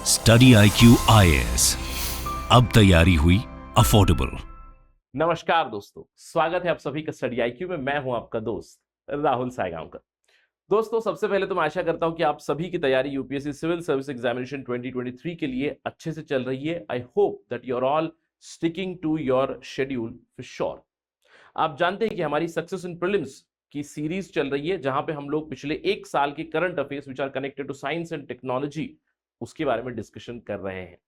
Study IQ IAS, अब तैयारी हुई अफोर्डेबल। नमस्कार दोस्तों, स्वागत है आप सभी का स्टडी IQ में। मैं हूं आपका दोस्त राहुल सायगांवकर। दोस्तों, सबसे पहले तो मैं आशा करता हूं कि आप सभी की तैयारी यूपीएससी सिविल सर्विस एग्जामिनेशन 2023 के लिए अच्छे से चल रही है। I hope that you are all sticking to your schedule for sure. आप जानते हैं कि हमारी सक्सेस इन प्रीलिम्स की सीरीज चल रही है, जहां पे हम लोग पिछले एक साल के current affairs which are connected to science and technology उसके बारे में डिस्कशन कर रहे हैं।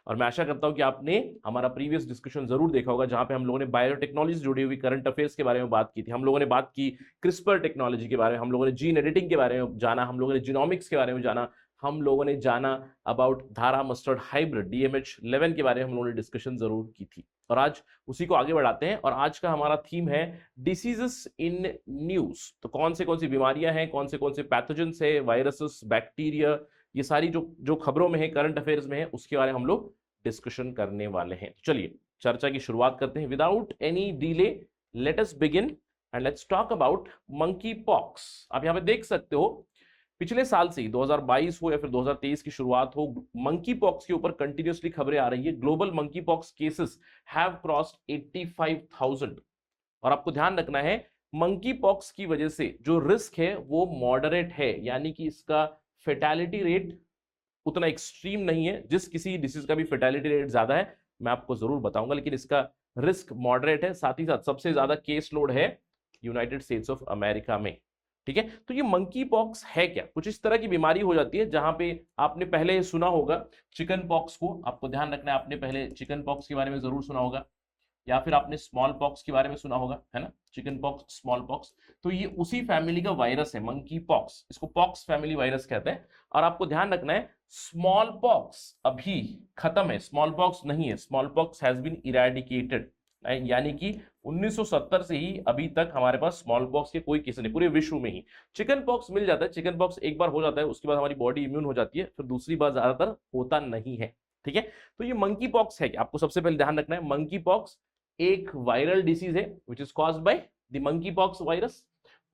और मैं आशा करता हूं कि आपने हमारा प्रीवियस डिस्कशन जरूर देखा होगा, जहां पे हम लोगों ने बायोटेक्नोलॉजी जुड़ी हुई करंट अफेयर्स के बारे में बात की थी। हम लोगों ने बात की क्रिस्पर टेक्नोलॉजी के बारे में, हम लोगों ने जीन एडिटिंग के बारे में जाना, हम लोगों ने जीनोमिक्स के बारे में जाना, हम लोगों ने जाना अबाउट धारा मस्टर्ड हाइब्रिड DMH11 के बारे में हम लोगों ने डिस्कशन जरूर की थी। और आज उसी को आगे बढ़ाते हैं और आज का हमारा थीम है डिसीजेस इन न्यूज। तो कौन सी बीमारियां हैं, कौन से पैथोजेंस है, वायरसेस, बैक्टीरिया, ये सारी जो जो खबरों में है, करंट अफेयर्स में है, उसके बारे में हम लोग डिस्कशन करने वाले हैं। चलिए चर्चा की शुरुआत करते हैं। Without any delay let us begin and let's talk about monkey pox. आप यहां पे देख सकते हो, पिछले साल से ही 2022 हो या फिर 2023 की शुरुआत हो, मंकी पॉक्स के ऊपर कंटिन्यूअसली खबरें आ रही है। Global monkey pox cases have crossed 85,000। और आपको ध्यान रखना है, मंकी पॉक्स की वजह से जो रिस्क है वो मॉडरेट है, यानी कि इसका फेटालिटी रेट उतना एक्सट्रीम नहीं है। जिस किसी डिसीज का भी फेटालिटी रेट ज्यादा है मैं आपको जरूर बताऊंगा, लेकिन इसका रिस्क मॉडरेट है। साथ ही साथ सबसे ज्यादा केस लोड है यूनाइटेड स्टेट्स ऑफ अमेरिका में। ठीक है, तो ये मंकी पॉक्स है क्या? कुछ इस तरह की बीमारी हो जाती है जहां पे आपने पहले सुना होगा चिकन पॉक्स को। आपको ध्यान रखना है, आपने पहले चिकन पॉक्स के बारे में जरूर सुना होगा, या फिर आपने स्मॉल पॉक्स के बारे में सुना होगा, है ना, चिकन पॉक्स, स्मॉल पॉक्स। तो ये उसी फैमिली का वायरस है, मंकी पॉक्स। इसको पॉक्स फैमिली वायरस कहते हैं। और आपको ध्यान रखना है, स्मॉल पॉक्स अभी खत्म है, स्मॉल पॉक्स नहीं है। Smallpox has been eradicated, यानी कि 1970 से ही अभी तक हमारे पास स्मॉल पॉक्स के कोई केस नहीं पूरे विश्व में ही। चिकन पॉक्स मिल जाता है, चिकन पॉक्स एक बार हो जाता है, उसके बाद हमारी बॉडी इम्यून हो जाती है, फिर दूसरी बार ज्यादातर होता नहीं है। ठीक है, तो ये मंकी पॉक्स है कि आपको सबसे पहले ध्यान रखना है, मंकी पॉक्स एक वायरल डिसीज है which is caused by the monkey pox virus,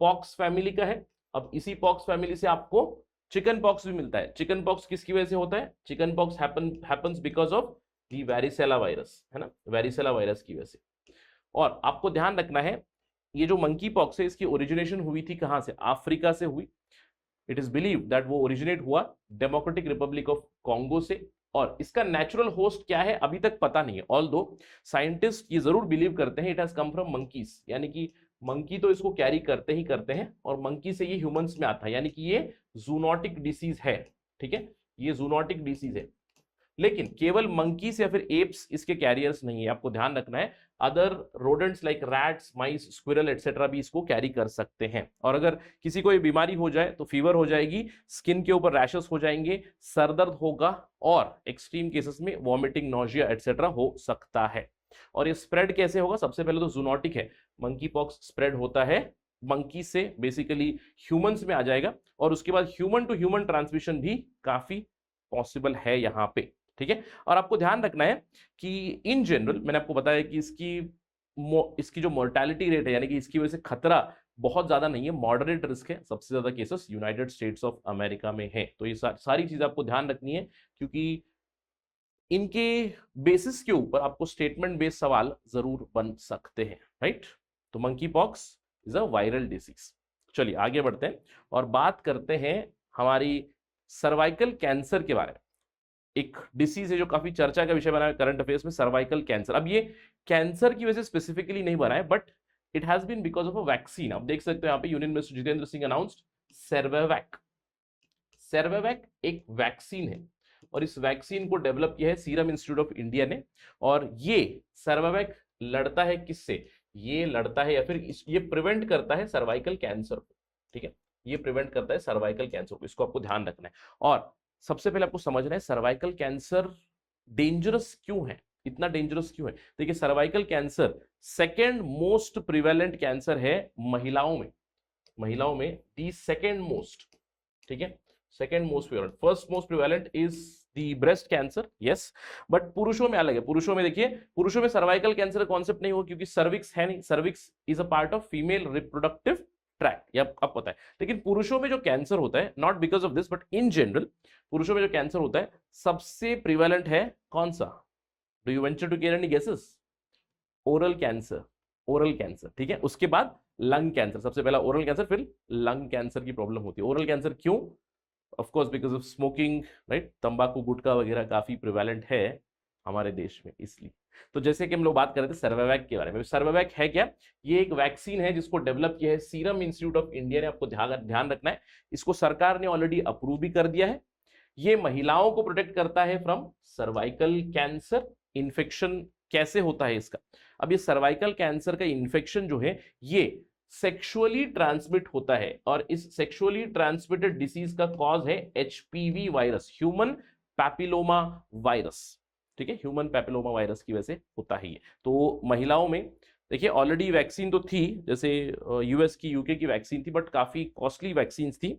pox family का है। अब इसी पॉक्स फैमिली से आपको चिकन पॉक्स भी मिलता है। चिकन पॉक्स किसकी वजह से होता है? Chicken pox happens because of the varicella virus, है ना, वेरिसेला वायरस की वजह से। और आपको ध्यान रखना है, ये जो मंकी पॉक्स है इसकी ओरिजिनेशन हुई थी कहां से? अफ्रीका से हुई। इट इज बिलीव दैट वो ओरिजिनेट हुआ डेमोक्रेटिक रिपब्लिक ऑफ कॉन्गो से। और इसका नेचुरल होस्ट क्या है अभी तक पता नहीं है, ऑल्दो साइंटिस्ट ये जरूर बिलीव करते हैं it has come from monkeys, यानी कि मंकी तो इसको कैरी करते ही करते हैं और मंकी से ये ह्यूमंस में आता है, यानी कि ये जूनोटिक डिसीज है। ठीक है, ये जूनोटिक डिसीज है, लेकिन केवल मंकीज या फिर एप्स इसके कैरियर्स नहीं है। आपको ध्यान रखना है, अदर रोडेंट्स लाइक रैट्स, माइस, स्क्विरल एटसेट्रा भी इसको कैरी कर सकते हैं। और अगर किसी को ये बीमारी हो जाए तो फीवर हो जाएगी, स्किन के ऊपर रैशेस हो जाएंगे, सर दर्द होगा और एक्सट्रीम केसेस में वॉमिटिंग, नोजिया एटसेट्रा हो सकता है। और ये स्प्रेड कैसे होगा? सबसे पहले तो जूनोटिक है, मंकी पॉक्स स्प्रेड होता है मंकी से बेसिकली ह्यूमंस में आ जाएगा, और उसके बाद ह्यूमन टू ह्यूमन ट्रांसमिशन भी काफी पॉसिबल है यहां पे। ठीक है, और आपको ध्यान रखना है कि इन जनरल मैंने आपको बताया कि इसकी जो मोर्टेलिटी रेट है, यानी कि इसकी वजह से खतरा बहुत ज्यादा नहीं है, मॉडरेट रिस्क है। सबसे ज्यादा cases United States of America में है। तो ये सारी चीज आपको ध्यान रखनी है, क्योंकि इनके बेसिस के ऊपर आपको स्टेटमेंट बेस्ड सवाल जरूर बन सकते हैं, राइट। तो monkey pox is a viral disease. चलिए आगे बढ़ते हैं और बात करते हैं हमारी सर्वाइकल कैंसर के बारे में। एक डिसीज है जो काफी चर्चा का विषय बना है करंट अफेयर्स में, सर्वाइकल कैंसर। अब ये कैंसर की वजह से स्पेसिफिकली नहीं बना है, but it has been because of a vaccine. आप देख सकते हो यहाँ पे union minister Jitendra Singh announced Cervavac. Cervavac एक वैक्सीन है और इस वैक्सीन को डेवलप किया है सीरम इंस्टीट्यूट ऑफ इंडिया ने। और ये सर्वेवैक लड़ता है किससे? ये लड़ता है या फिर ये प्रिवेंट करता है सर्वाइकल कैंसर को। ठीक है, ये प्रिवेंट करता है सर्वाइकल कैंसर को, इसको आपको ध्यान रखना है। और सबसे पहले आपको समझना है सर्वाइकल कैंसर डेंजरस क्यों है, इतना डेंजरस क्यों है। देखिए, cervical cancer second most prevalent cancer है महिलाओं में। महिलाओं में दी सेकेंड मोस्ट, ठीक है, second most prevalent. First most prevalent is the breast cancer, yes, but पुरुषों में अलग है। पुरुषों में देखिए, पुरुषों में सर्वाइकल कैंसर कॉन्सेप्ट नहीं हो, क्योंकि सर्विक्स है नहीं। Cervix is a part of female reproductive tract, ये अब पता है। लेकिन पुरुषों में जो कैंसर होता है, not because of this but in general, पुरुषों में जो कैंसर होता है सबसे प्रिवेलेंट है कौन सा? Do you venture to give any guesses? Oral cancer, oral cancer, ठीक है। उसके बाद लंग कैंसर, सबसे पहला ओरल कैंसर, फिर लंग कैंसर की प्रॉब्लम होती है। ओरल कैंसर क्यों? Of course because of smoking, right, तंबाकू गुटखा वगैरह काफी प्रिवेलेंट है हमारे देश में, इसलिए। तो जैसे कि हम लोग बात कर रहे थे सर्वावैक के बारे में, सर्वावैक है क्या? ये एक वैक्सीन है जिसको डेवलप किया है सीरम इंस्टीट्यूट ऑफ इंडिया ने। आपको ध्यान रखना है, इसको सरकार ने ऑलरेडी अप्रूव भी कर दिया है। ये महिलाओं को प्रोटेक्ट करता है फ्रॉम सर्वाइकल कैंसर इन्फेक्शन। कैसे होता है इसका? अब ये सर्वाइकल कैंसर का इन्फेक्शन जो है ये सेक्सुअली ट्रांसमिट होता है, और इस सेक्सुअली ट्रांसमिटेड डिसीज का कॉज है HPV virus, human papilloma virus, ठीक है। ह्यूमन पैपिलोमा वायरस की वजह से होता है ये। तो महिलाओं में देखिए ऑलरेडी वैक्सीन तो थी, जैसे यूएस की, यूके की वैक्सीन थी, बट काफी कॉस्टली वैक्सीन थी।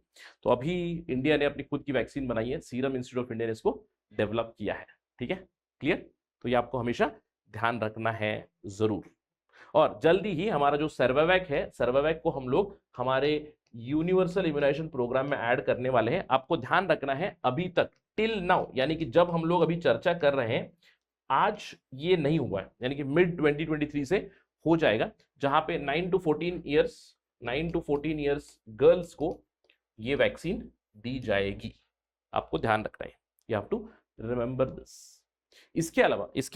तो अभी इंडिया ने अपनी खुद की वैक्सीन बनाई है, सीरम इंस्टीट्यूट ऑफ इंडिया ने इसको डेवलप किया है, ठीक है, क्लियर। तो ये आपको हमेशा ध्यान रखना है जरूर। और जल्दी ही हमारा जो सर्वावैक है, सर्वावैक को हम लोग हमारे यूनिवर्सल इम्यूनाइजेशन प्रोग्राम में ऐड करने वाले हैं। आपको ध्यान रखना है, अभी तक टिल नाउ, यानी कि जब हम लोग अभी चर्चा कर रहे हैं आज ये नहीं हुआ है, यानी कि मिड 2023 से हो जाएगा, जहां पे 9 to 14 इयर्स गर्ल्स को ये वैक्सीन दी जाएगी। आपको ध्यान रखना है, you have to remember this. इसके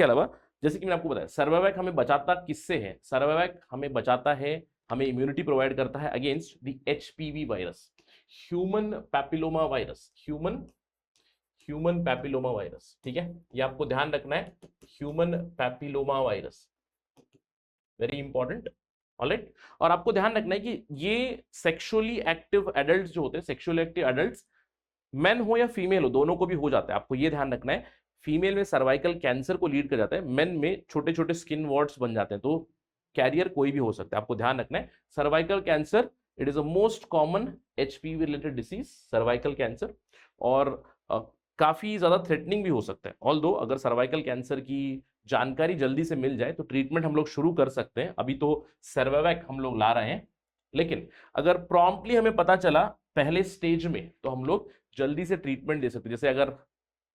अलावा जैसे कि मैंने आपको बताया, सर्वावैक हमें बचाता किससे है? सर्वावैक हमें बचाता है, हमें इम्यूनिटी प्रोवाइड करता है against the HPV virus, human papilloma virus, human papilloma virus, ठीक है। ये आपको ध्यान रखना है, human papilloma virus, very important, alright. और आपको ध्यान रखना है कि ये सेक्सुअली एक्टिव एडल्ट जो होते हैं, सेक्सुअली एक्टिव एडल्ट्स, मेन हो या फीमेल हो, दोनों को भी हो जाता है। आपको ये ध्यान रखना है, फीमेल में सर्वाइकल कैंसर को लीड कर जाता है, मेन में छोटे छोटे स्किन वॉर्ड्स बन जाते हैं। तो कैरियर कोई भी हो सकता है, आपको ध्यान रखना है। Cervical cancer it is a most common HPV related disease, cervical cancer, और काफी ज्यादा थ्रेटनिंग भी हो सकता है। ऑल्दो अगर सर्वाइकल कैंसर की जानकारी जल्दी से मिल जाए तो ट्रीटमेंट हम लोग शुरू कर सकते हैं। अभी तो सर्वावैक हम लोग ला रहे हैं, लेकिन अगर प्रॉम्प्टली हमें पता चला पहले स्टेज में तो हम लोग जल्दी से ट्रीटमेंट दे सकते हैं। जैसे अगर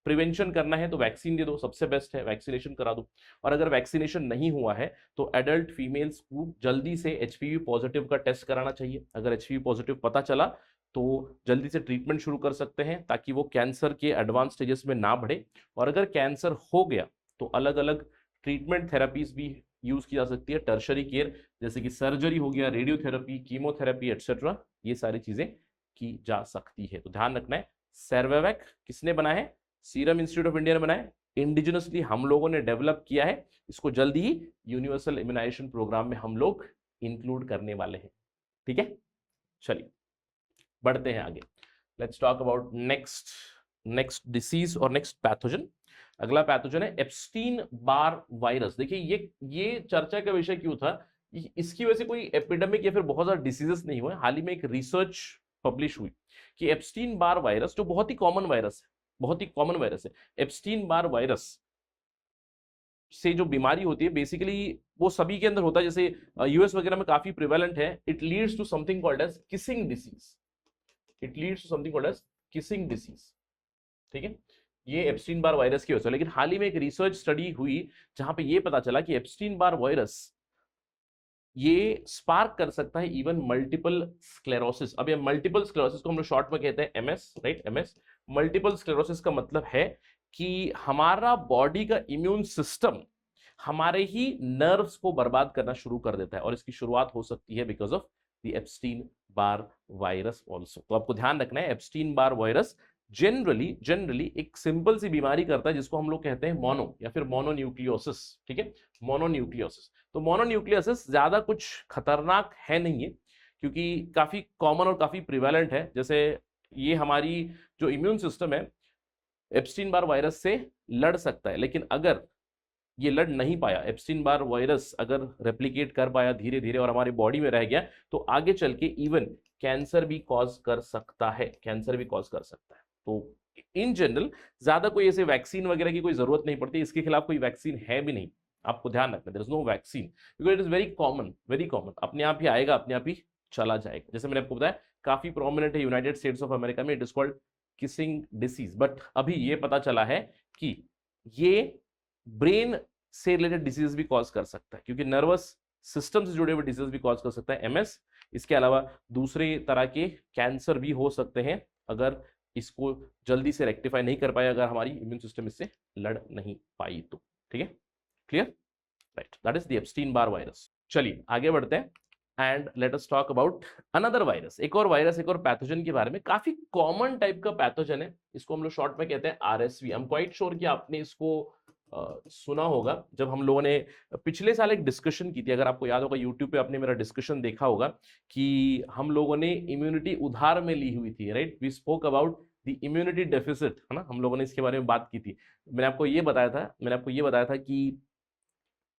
प्रिवेंशन करना है तो वैक्सीन दे दो, सबसे बेस्ट है, वैक्सीनेशन करा दो। और अगर वैक्सीनेशन नहीं हुआ है तो एडल्ट फीमेल्स को जल्दी से एचपीवी पॉजिटिव का टेस्ट कराना चाहिए। अगर एचपीवी पॉजिटिव पता चला तो जल्दी से ट्रीटमेंट शुरू कर सकते हैं, ताकि वो कैंसर के एडवांस स्टेजेस में ना बढ़े। और अगर कैंसर हो गया तो अलग अलग ट्रीटमेंट थेरेपीज भी यूज की जा सकती है, टर्शरी केयर, जैसे कि सर्जरी हो गया, रेडियोथेरेपी, कीमोथेरेपी एटसेट्रा, ये सारी चीजें की जा सकती है। तो ध्यान रखना है, सर्वावैक किसने बनाया है? सीरम इंस्टीट्यूट ऑफ इंडिया ने बनाया, इंडिजिनसली हम लोगों ने डेवलप किया है। इसको जल्दी ही यूनिवर्सल इम्यूनाइजेशन प्रोग्राम में हम लोग इंक्लूड करने वाले हैं, ठीक है। चलिए बढ़ते हैं आगे, let's talk about next disease और नेक्स्ट पैथोजन। अगला पैथोजन है एप्स्टीन बार वायरस। देखिए ये चर्चा का विषय क्यों था? इसकी वजह से कोई एपिडेमिक या फिर बहुत ज्यादा डिसीजेस नहीं हुए। हाल ही में एक रिसर्च पब्लिश हुई कि एप्स्टीन बार वायरस, जो बहुत ही कॉमन वायरस है, एप्स्टीन बार वायरस से जो बीमारी होती है बेसिकली वो सभी के अंदर होता है। जैसे यूएस वगैरह में काफी प्रिवेलेंट है। It leads to something called as kissing disease, ठीक है। ये एप्स्टीन बार वायरस की वजह से। लेकिन हाल ही में एक रिसर्च स्टडी हुई जहां पे ये पता चला कि एप्स्टीन बार वायरस ये स्पार्क कर सकता है इवन मल्टीपल स्क्लेरोसिस। अब ये मल्टीपल स्क्लेरोसिस को हम लोग शॉर्ट में कहते हैं MS, right, MS. Multiple sclerosis का मतलब है कि हमारा बॉडी का इम्यून सिस्टम हमारे ही नर्व्स को बर्बाद करना शुरू कर देता है, और इसकी शुरुआत हो सकती है because of the Epstein Barr virus also. तो आपको ध्यान रखना है, एप्स्टीन बार वायरस जनरली एक सिंपल सी बीमारी करता है जिसको हम लोग कहते हैं मोनो या फिर मोनोन्यूक्लियोसिस, ठीक है, मोनोन्यूक्लियोसिस। तो मोनोन्यूक्लियोसिस ज्यादा कुछ खतरनाक है नहीं है, क्योंकि काफी कॉमन और काफी प्रिवेलेंट है। जैसे ये हमारी जो इम्यून सिस्टम है एप्स्टीन बार वायरस से लड़ सकता है, लेकिन अगर ये लड़ नहीं पाया, एप्स्टीन बार वायरस अगर रेप्लिकेट कर पाया धीरे धीरे और हमारी बॉडी में रह गया, तो आगे चल के इवन कैंसर भी कॉज कर सकता है, तो इन जनरल ज्यादा कोई ऐसे वैक्सीन वगैरह की कोई जरूरत नहीं पड़ती। इसके खिलाफ कोई वैक्सीन है भी नहीं, आपको ध्यान रखना, there is no vaccine, because it is very common, अपने आप ही आएगा, अपने आप ही चला जाएगा। जैसे मैंने आपको बताया काफी प्रोमिनेंट है यूनाइटेड स्टेट्स ऑफ अमेरिका में, it is called kissing disease, but अभी ये पता चला है कि ये ब्रेन से रिलेटेड डिसीज भी कॉज कर सकता है, क्योंकि नर्वस सिस्टम से जुड़े हुए डिसीज भी कॉज कर सकता है एमएस। इसके अलावा दूसरे तरह के कैंसर भी हो सकते हैं अगर इसको जल्दी से रेक्टिफाई नहीं कर पाए, अगर हमारी इम्यून सिस्टम इससे लड़ नहीं पाई तो। ठीक है, clear, right, that is the Epstein Barr virus. चलिए आगे बढ़ते हैं and let us talk about another virus, एक और वायरस, एक और पैथोजन के बारे में। काफी कॉमन टाइप का पैथोजन है, इसको हम लोग शॉर्ट में कहते हैं RSV. I am quite sure कि आपने इसको सुना होगा। जब हम लोगों ने पिछले साल एक डिस्कशन की थी, अगर आपको याद होगा यूट्यूब पे आपने मेरा डिस्कशन देखा होगा, कि हम लोगों ने इम्यूनिटी उधार में ली हुई थी, right. We spoke about the immunity deficit, है ना, हम लोगों ने इसके बारे में बात की थी। मैंने आपको ये बताया था कि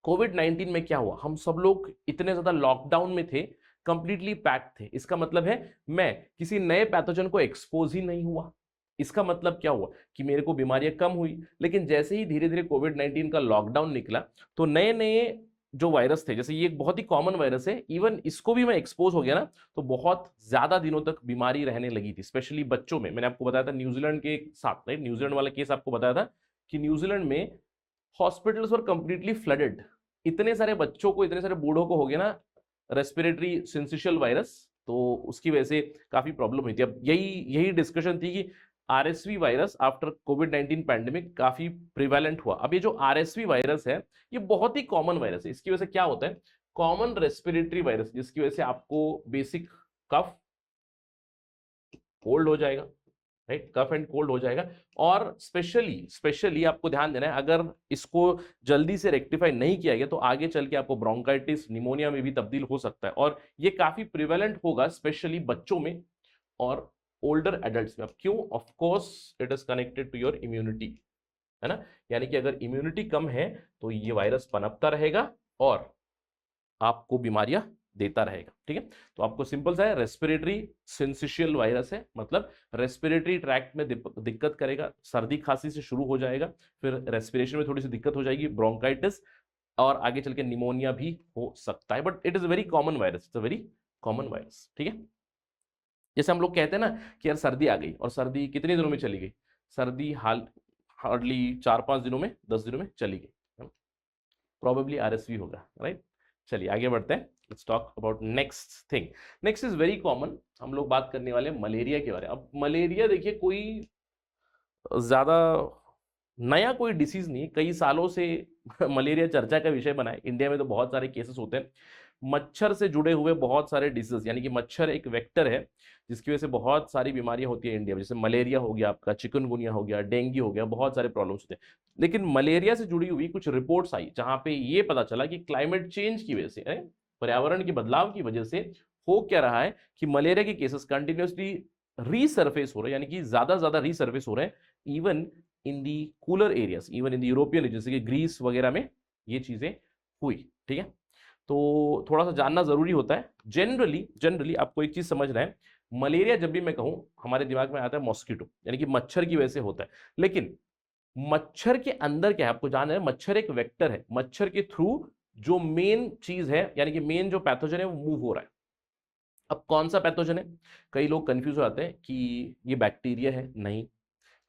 कोविड-19 में क्या हुआ, हम सब लोग इतने ज्यादा लॉकडाउन में थे, कंप्लीटली पैक्ड थे। इसका मतलब है मैं किसी नए पैथोजन को एक्सपोज ही नहीं हुआ। इसका मतलब क्या हुआ कि मेरे को बीमारियां कम हुई, लेकिन जैसे ही धीरे धीरे कोविड-19 का लॉकडाउन निकला तो नए नए जो वायरस थे, जैसे ये एक बहुत ही कॉमन वायरस है, इवन इसको भी मैं एक्सपोज हो गया ना, तो बहुत ज्यादा दिनों तक बीमारी रहने लगी थी, स्पेशली बच्चों में। मैंने आपको बताया था न्यूजीलैंड के साथ, राइट, न्यूजीलैंड वाला केस आपको बताया था कि न्यूजीलैंड में हॉस्पिटल्स वर कंप्लीटली फ्लडेड। इतने सारे बच्चों को, इतने सारे बूढ़ों को हो गया ना रेस्पिरेटरी सिंसिशियल वायरस, तो उसकी वजह से काफी प्रॉब्लम हुई थी। अब यही डिस्कशन थी कि आरएसवी वायरस आफ्टर कोविड-19 पैंडेमिक काफी प्रिवेलेंट हुआ। अब ये जो आरएसवी वायरस है, ये बहुत ही कॉमन वायरस है। इसकी वजह से क्या होता है, कॉमन रेस्पिरेटरी वायरस, जिसकी वजह से आपको बेसिक कफ, कोल्ड हो जाएगा, राइट, कफ एंड कोल्ड हो जाएगा। और स्पेशली आपको ध्यान देना है, अगर इसको जल्दी से रेक्टिफाई नहीं किया गया तो आगे चल के आपको ब्रोंकाइटिस, निमोनिया में भी तब्दील हो सकता है, और ये काफी प्रिवेलेंट होगा स्पेशली बच्चों में और ओल्डर एडल्ट्स में। अब क्यों? Of course it is connected to your immunity, है ना, यानी कि अगर इम्यूनिटी कम है तो ये वायरस पनपता रहेगा और आपको बीमारियां देता रहेगा। ठीक है, तो आपको सिंपल सा है, रेस्पिरेटरी सिंसिशियल वायरस है, मतलब रेस्पिरेटरी ट्रैक्ट में दिक्कत करेगा, सर्दी खांसी से शुरू हो जाएगा, फिर रेस्पिरेशन में थोड़ी सी दिक्कत हो जाएगी, ब्रोंकाइटिस, और आगे चल के निमोनिया भी हो सकता है। But it is very common virus, it's a very common virus. ठीक है, जैसे हम लोग कहते हैं ना कि यार सर्दी आ गई, और सर्दी कितने दिनों में चली गई, सर्दी हार्डली 4-5 दिनों में, 10 दिनों में चली गई, प्रॉबेबली आरएसवी होगा, राइट। चलिए आगे बढ़ते हैं, let's talk about next thing. Next is very common, हम लोग बात करने वाले मलेरिया के बारे में। अब मलेरिया देखिए कोई ज्यादा नया कोई डिसीज नहीं है, कई सालों से मलेरिया चर्चा का विषय बना है। इंडिया में तो बहुत सारे केसेस होते हैं, मच्छर से जुड़े हुए बहुत सारे डिसीज, यानी कि मच्छर एक वेक्टर है जिसकी वजह से बहुत सारी बीमारियां होती है इंडिया में, जैसे मलेरिया हो गया, आपका चिकनगुनिया हो गया, डेंगू हो गया, बहुत सारे प्रॉब्लम्स होते हैं। लेकिन मलेरिया से जुड़ी हुई कुछ रिपोर्ट्स आई जहां पे ये पता चला कि क्लाइमेट चेंज की वजह से, पर्यावरण के बदलाव की वजह से हो क्या रहा है कि मलेरिया के केसेस कंटिन्यूसली रीसर्फेस हो रहे हैं, यानी कि ज्यादा रीसर्फेस हो रहे हैं, even in the cooler areas, even in the European, जैसे कि ग्रीस वगैरह में ये चीजें हुई। ठीक है, तो थोड़ा सा जानना जरूरी होता है। जनरली आपको एक चीज समझना है, मलेरिया जब भी मैं कहूं हमारे दिमाग में आता है मॉस्किटो, यानी कि मच्छर की वजह से होता है। लेकिन मच्छर के अंदर क्या है आपको जानना है, मच्छर एक वेक्टर है, मच्छर के थ्रू जो मेन चीज है, यानी कि मेन जो पैथोजन है वो मूव हो रहा है। अब कौन सा पैथोजन है, कई लोग कंफ्यूज हो जाते हैं कि ये बैक्टीरिया है, नहीं।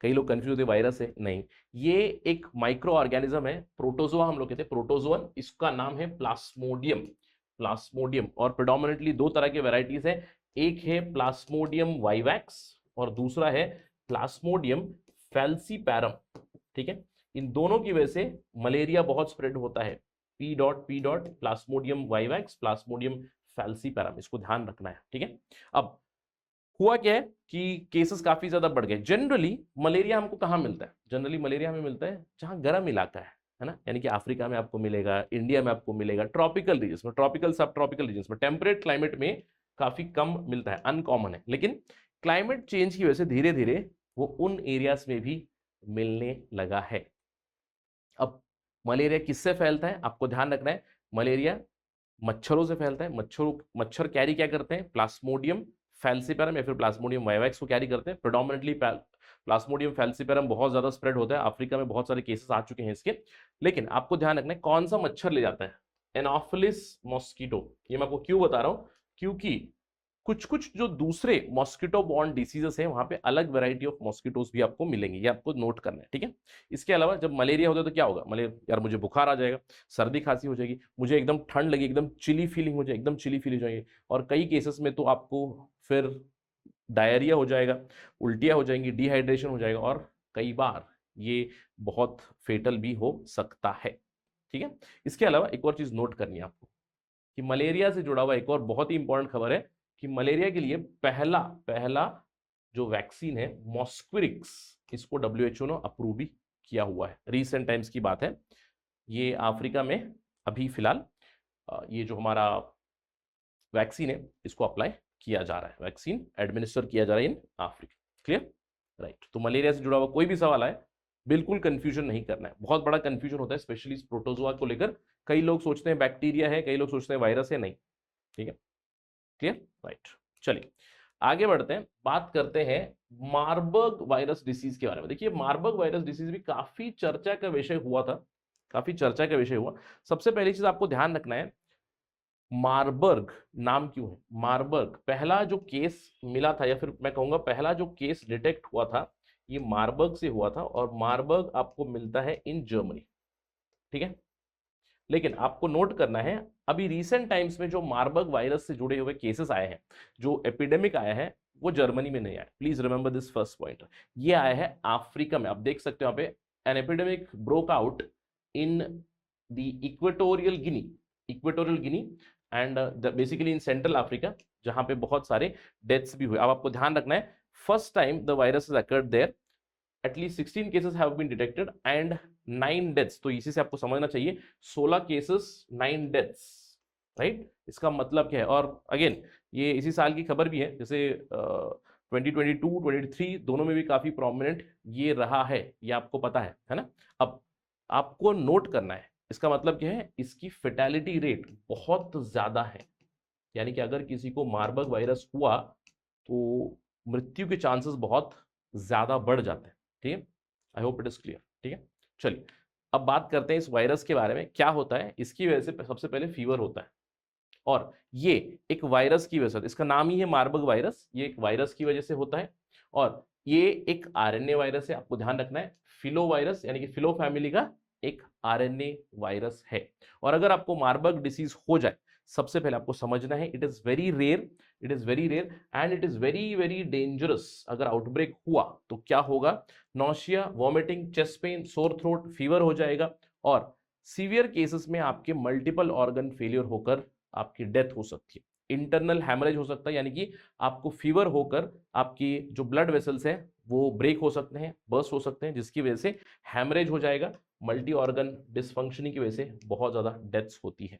कई लोग कंफ्यूज होते हैं वायरस है, नहीं। ये एक माइक्रो ऑर्गेनिज्म है, प्रोटोजोआ हम लोग कहते हैं, प्रोटोजोअन, इसका नाम है प्लास्मोडियम। और प्रेडोमिनेटली दो तरह के वेराइटीज है, एक है प्लास्मोडियम वाइवैक्स और दूसरा है प्लास्मोडियम फैल्सीपैरम। ठीक है, इन दोनों की वजह से मलेरिया बहुत स्प्रेड होता है, P. Plasmodium vivax, plasmodium falciparum, इसको ध्यान रखना है। ठीक है, अब हुआ क्या है कि केसेस काफी ज्यादा बढ़ गए। जनरली मलेरिया हमको कहाँ मिलता है, जनरली मलेरिया हमें मिलता है जहां गर्म इलाका है ना, यानी कि अफ्रीका में आपको मिलेगा, इंडिया में आपको मिलेगा, ट्रॉपिकल रीजन में, ट्रॉपिकल सब ट्रॉपिकल रीजन में, टेम्परेट क्लाइमेट में काफी कम मिलता है, अनकॉमन है। लेकिन क्लाइमेट चेंज की वजह से धीरे धीरे वो उन एरियाज में भी मिलने लगा है। अब मलेरिया किससे फैलता है आपको ध्यान रखना है, मलेरिया मच्छरों से फैलता है। मच्छर कैरी क्या करते हैं, प्लास्मोडियम फैल्सीपैरम या फिर प्लास्मोडियम वाइवैक्स को कैरी करते हैं। प्रेडोमिनेटली प्लास्मोडियम फैल्सीपैरम बहुत ज्यादा स्प्रेड होता है, अफ्रीका में बहुत सारे केसेस आ चुके हैं इसके। लेकिन आपको ध्यान रखना है कौन सा मच्छर ले जाता है, एनोफिलिस मॉस्किटो। ये मैं आपको क्यों बता रहा हूं, क्योंकि कुछ कुछ जो दूसरे मॉस्किटो बॉर्न डिसीजेस हैं वहां पे अलग वैरायटी ऑफ मॉस्किटोज भी आपको मिलेंगे, ये आपको नोट करना है, ठीक है। इसके अलावा जब मलेरिया होता है तो क्या होगा, मलेरिया यार मुझे बुखार आ जाएगा, सर्दी खांसी हो जाएगी, मुझे एकदम ठंड लगी, एकदम चिली फीलिंग हो जाएगी, एकदम चिली फील हो जाएगी, और कई केसेस में तो आपको फिर डायरिया हो जाएगा, उल्टियां हो जाएंगी, डिहाइड्रेशन हो जाएगा, और कई बार ये बहुत फेटल भी हो सकता है, ठीक है। इसके अलावा एक और चीज नोट करनी है आपको कि मलेरिया से जुड़ा हुआ एक और बहुत ही इंपॉर्टेंट खबर है कि मलेरिया के लिए पहला पहला जो वैक्सीन है मॉस्क्विरिक्स, इसको WHO ने अप्रूव भी किया हुआ है, रिसेंट टाइम्स की बात है। ये अफ्रीका में अभी फिलहाल ये जो हमारा वैक्सीन है इसको अप्लाई किया जा रहा है, वैक्सीन एडमिनिस्टर किया जा रहा है इन अफ्रीका। Clear, right. तो मलेरिया से जुड़ा हुआ कोई भी सवाल आए बिल्कुल कंफ्यूजन नहीं करना है, बहुत बड़ा कंफ्यूजन होता है स्पेशली इस प्रोटोजोआ को लेकर, कई लोग सोचते हैं बैक्टीरिया है, कई लोग सोचते हैं वायरस है, नहीं, ठीक है, क्लियर, राइट। चलिए आगे बढ़ते हैं, बात करते हैं मार्बर्ग वायरस डिसीज के बारे में। देखिए मार्बर्ग वायरस डिसीज भी काफी चर्चा का विषय हुआ था, काफी चर्चा का विषय हुआ। सबसे पहली चीज आपको ध्यान रखना है, मार्बर्ग नाम क्यों है, मार्बर्ग पहला जो केस मिला था, या फिर मैं कहूंगा पहला जो केस डिटेक्ट हुआ था ये मार्बर्ग से हुआ था, और मार्बर्ग आपको मिलता है इन जर्मनी, ठीक है। लेकिन आपको नोट करना है अभी रिसेंट टाइम्स में जो मार्बर्ग वायरस से जुड़े हुए केसेस आए हैं, जो एपिडेमिक आया है वो जर्मनी में नहीं आया, please remember this first point. ये आया है अफ्रीका में, आप देख सकते हो यहाँ पे, an epidemic broke out in the Equatorial Guinea and basically in central Africa, जहां पे बहुत सारे डेथ्स भी हुए। अब आपको ध्यान रखना है first time the virus is occurred there, at least 16 cases have been detected and 9 deaths. तो इसी से आपको समझना चाहिए 16 केसेस 9 डेथ्स, राइट। इसका मतलब क्या है, और अगेन ये इसी साल की खबर भी है, जैसे 2022 23 दोनों में भी काफी प्रोमिनेंट ये रहा है, ये आपको पता है ना। अब आपको नोट करना है इसका मतलब क्या है, इसकी फेटेलिटी रेट बहुत ज्यादा है, यानी कि अगर किसी को मार्बर्ग वायरस हुआ तो मृत्यु के चांसेस बहुत ज्यादा बढ़ जाते हैं, ठीक है। I hope it is clear, ठीक है। चलिए अब बात करते हैं इस वायरस के बारे में, क्या होता है इसकी वजह से। सबसे पहले फीवर होता है, और ये एक वायरस की वजह से, इसका नाम ही है मार्बर्ग वायरस, ये एक वायरस की वजह से होता है, और ये एक आरएनए वायरस है, आपको ध्यान रखना है, फिलो वायरस यानी कि फिलो फैमिली का एक आरएनए वायरस है। और अगर आपको मार्बर्ग डिसीज हो जाए, सबसे पहले आपको समझना है it is very rare, it is very rare and it is very very dangerous. अगर आउटब्रेक हुआ तो क्या होगा, nausea, vomiting, chest pain, sore throat, fever हो जाएगा, और सीवियर केसेस में आपके मल्टीपल ऑर्गन फेलियर होकर आपकी डेथ हो सकती है, इंटरनल हैमरेज हो सकता है, यानी कि आपको फीवर होकर आपकी जो ब्लड वेसल्स हैं वो ब्रेक हो सकते हैं, बर्स्ट हो सकते हैं, जिसकी वजह से हैमरेज हो जाएगा, मल्टी ऑर्गन डिसफंक्शनिंग की वजह से बहुत ज्यादा डेथ्स होती है।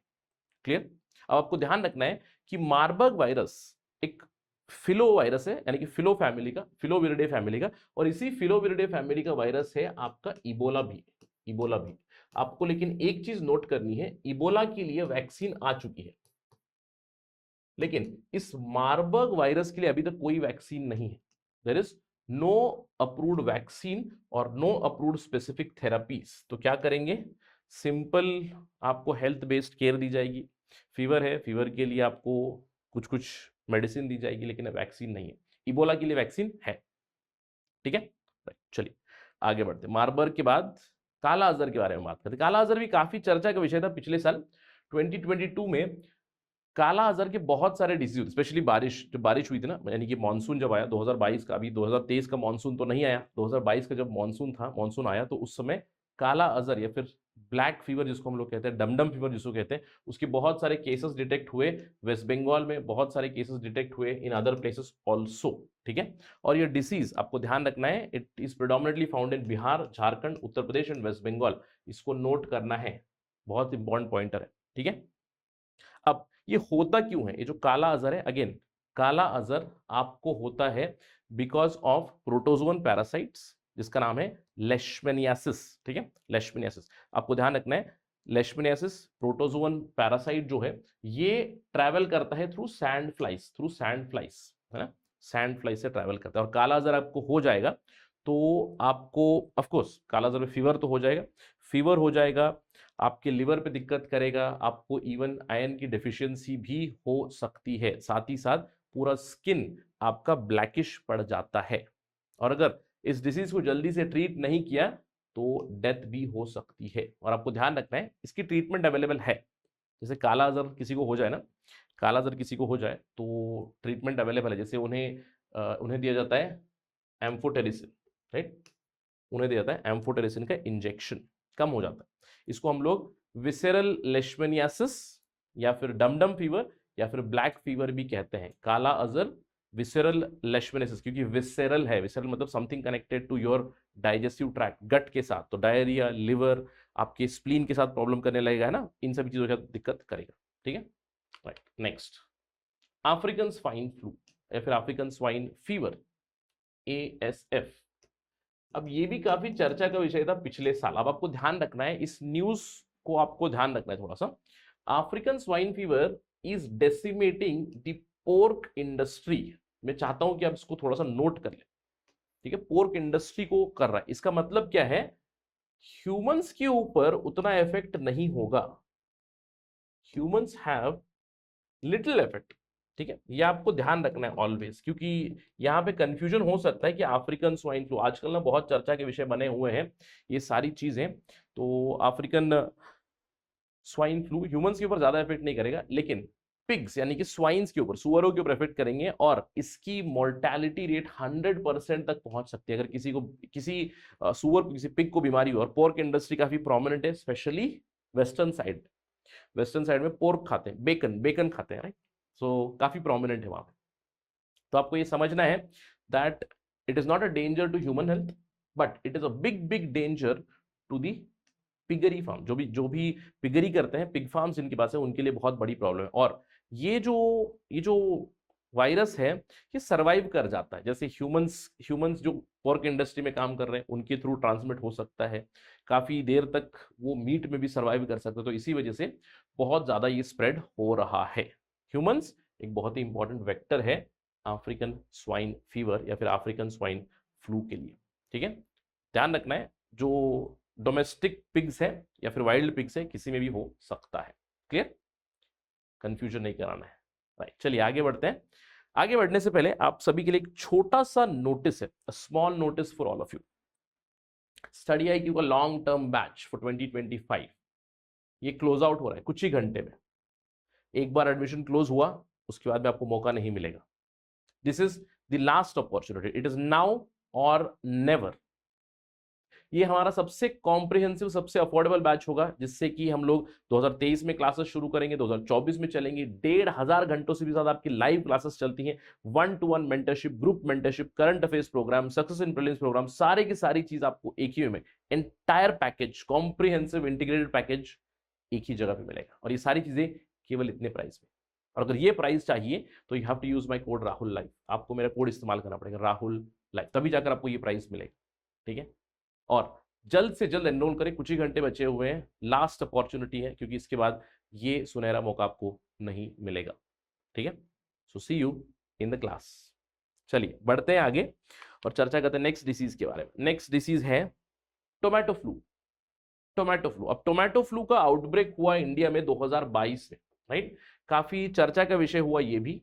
क्लियर। अब आपको ध्यान रखना है कि मार्बर्ग वायरस एक फिलो वायरस है, यानी कि फिलो फैमिली का, फिलोविरिडे फैमिली का, और इसी फिलोविरिडे फैमिली का वायरस है आपका इबोला भी, इबोला भी। आपको लेकिन एक चीज नोट करनी है, इबोला के लिए वैक्सीन आ चुकी है, लेकिन इस मार्बर्ग वायरस के लिए अभी तक कोई वैक्सीन नहीं है। There is no approved vaccine और नो अप्रूव्ड स्पेसिफिक थेरापीज। तो क्या करेंगे, सिंपल आपको हेल्थ बेस्ड केयर दी जाएगी, फीवर है, फीवर के लिए आपको कुछ कुछ मेडिसिन दी जाएगी, लेकिन वैक्सीन नहीं है। इबोला के लिए वैक्सीन है, ठीक है। चलिए आगे बढ़ते, मार्बर्ग के बाद काला अजहर के बारे में बात करते। काला अजहर भी काफी चर्चा का विषय था पिछले साल 2022 में। काला अजहर के बहुत सारे डिसीज, स्पेशली बारिश, जब बारिश हुई थी ना, यानी कि मानसून जब आया 2022 का, अभी 2023 का मानसून तो नहीं आया, 2022 का जब मानसून था, मानसून आया तो उस समय काला अजहर या फिर ब्लैक फीवर जिसको हम लोग कहते हैं, डमडम फीवर जिसको कहते हैं, उसके बहुत सारे केसेस डिटेक्ट हुए वेस्ट बंगाल में, बहुत सारे केसेस डिटेक्ट हुए इन अदर प्लेसेस ऑल्सो, ठीक है। और ये डिसीज आपको ध्यान रखना है, it is predominantly found in Bihar, Jharkhand, Uttar Pradesh and West Bengal. इसको नोट करना है, बहुत इंपॉर्टेंट पॉइंटर है, ठीक है। अब ये होता क्यों है, ये जो काला अजहर है, अगेन काला अजहर आपको होता है बिकॉज ऑफ प्रोटोजोन पैरासाइट्स, जिसका नाम है लेशमेनियासिस, ठीक है, लेशमेनियासिस। आपको ध्यान रखना है, लेशमेनियासिस प्रोटोजोन पैरासाइट जो है ये ट्रैवल करता है थ्रू सैंड फ्लाइज, है ना, सैंड फ्लाइज से ट्रैवल करता है। और काला अजहर आपको हो जाएगा तो आपको ऑफ कोर्स काला अजहर में फीवर तो हो जाएगा, फीवर हो जाएगा, आपके लिवर पे दिक्कत करेगा, आपको इवन आयरन की डेफिशिएंसी भी हो सकती है, साथ ही साथ पूरा स्किन आपका ब्लैकिश पड़ जाता है, और अगर इस डिसीज को जल्दी से ट्रीट नहीं किया तो डेथ भी हो सकती है। और आपको ध्यान रखना है इसकी ट्रीटमेंट अवेलेबल है। जैसे काला अजर किसी को हो जाए ना, काला अजर किसी को हो जाए तो ट्रीटमेंट अवेलेबल है। जैसे उन्हें दिया जाता है एम्फोटेरिसिन, राइट, उन्हें दिया जाता है एम्फोटेरिसिन का इंजेक्शन, कम हो जाता है। इसको हम लोग विसेरल लेशमेनियासिस या फिर डमडम फीवर या फिर ब्लैक फीवर भी कहते हैं। काला अजर, विसेरल लेशमेनियासिस, क्योंकि विसेरल है, विसेरल मतलब something connected to your digestive tract, gut के साथ, तो डायरिया, लिवर, आपके स्प्लीन के साथ प्रॉब्लम करने लगेगा, है ना, इन सभी चीजों के साथ दिक्कत करेगा। ठीक है, right. Next, African swine flu या फिर अफ्रीकन स्वाइन फीवर, ASF। अब ये भी काफी चर्चा का विषय था पिछले साल। अब आपको ध्यान रखना है, इस न्यूज को आपको ध्यान रखना है थोड़ा सा। African swine fever is decimating the pork industry. मैं चाहता हूं कि आप इसको थोड़ा सा नोट कर लें, ठीक है। पोर्क इंडस्ट्री को कर रहा है, इसका मतलब क्या है, ह्यूमंस के ऊपर उतना इफेक्ट नहीं होगा, ह्यूमंस हैव लिटिल इफेक्ट, ठीक है। ये आपको ध्यान रखना है ऑलवेज, क्योंकि यहां पे कंफ्यूजन हो सकता है कि अफ्रीकन स्वाइन फ्लू, आजकल ना बहुत चर्चा के विषय बने हुए हैं ये सारी चीजें। तो अफ्रीकन स्वाइन फ्लू ह्यूमंस के ऊपर ज्यादा इफेक्ट नहीं करेगा, लेकिन पिग्स यानी कि स्वाइन्स के ऊपर, सुअरों के ऊपर इफेक्ट करेंगे, और इसकी मोर्टेलिटी रेट 100% तक पहुंच सकती है अगर किसी सुअर को, किसी पिग को बीमारी हो। और पोर्क इंडस्ट्री काफी प्रोमिनेंट है, स्पेशली वेस्टर्न साइड में पोर्क खाते हैं, बेकन खाते हैं, राइट। सो काफी प्रोमिनेंट है वहां पे। तो आपको ये समझना है that it is not a danger to human health, but it is a big danger to the piggery farm. जो भी पिगरी करते हैं, पिग फार्म्स जिनके पास है, उनके लिए बहुत बड़ी प्रॉब्लम है। और ये जो वायरस है ये सरवाइव कर जाता है, जैसे ह्यूमंस जो पोर्क इंडस्ट्री में काम कर रहे हैं उनके थ्रू ट्रांसमिट हो सकता है, काफी देर तक वो मीट में भी सरवाइव कर सकते हैं। तो इसी वजह से बहुत ज्यादा ये स्प्रेड हो रहा है। ह्यूमंस एक बहुत ही इंपॉर्टेंट वेक्टर है अफ्रीकन स्वाइन फीवर या फिर अफ्रीकन स्वाइन फ्लू के लिए, ठीक है। ध्यान रखना है, जो डोमेस्टिक पिग्स है या फिर वाइल्ड पिग्स है, किसी में भी हो सकता है। क्लियर, कंफ्यूजन नहीं कराना है, राइट। चलिए आगे बढ़ते हैं। आगे बढ़ने से पहले आप सभी के लिए एक छोटा सा नोटिस है, small notice for all of you. Study IQ का लॉन्ग टर्म बैच फॉर 2025 ये क्लोज आउट हो रहा है कुछ ही घंटे में। एक बार एडमिशन क्लोज हुआ उसके बाद में आपको मौका नहीं मिलेगा। This is the last opportunity, it is now और नेवर। ये हमारा सबसे कॉम्प्रिहेंसिव, सबसे अफोर्डेबल बैच होगा, जिससे कि हम लोग 2023 में क्लासेस शुरू करेंगे, 2024 में चलेंगे। 1500 घंटों से भी ज्यादा आपकी लाइव क्लासेस चलती हैं, 1-to-1 mentorship, group mentorship, current affairs program, success in prelims program, सारे की सारी चीज आपको एक ही में, entire package, comprehensive integrated package एक ही जगह पे मिलेगा। और ये सारी चीजें केवल इतने प्राइस में। और अगर ये प्राइस चाहिए तो you have to use my code Rahul live. आपको मेरा कोड इस्तेमाल करना पड़ेगा, राहुल लाइव, तभी जाकर आपको ये प्राइस मिलेगा, ठीक है। और जल्द से जल्द एनरोल करें, कुछ ही घंटे बचे हुए हैं, लास्ट अपॉर्चुनिटी है, क्योंकि इसके बाद ये सुनहरा मौका आपको नहीं मिलेगा, ठीक है। सो सी यू इन द क्लास। चलिए बढ़ते हैं आगे और चर्चा करते हैं नेक्स्ट डिसीज के बारे में। नेक्स्ट डिसीज है टोमेटो फ्लू। अब टोमेटो फ्लू का आउटब्रेक हुआ इंडिया में 2022 में, राइट। काफी चर्चा का विषय हुआ ये भी।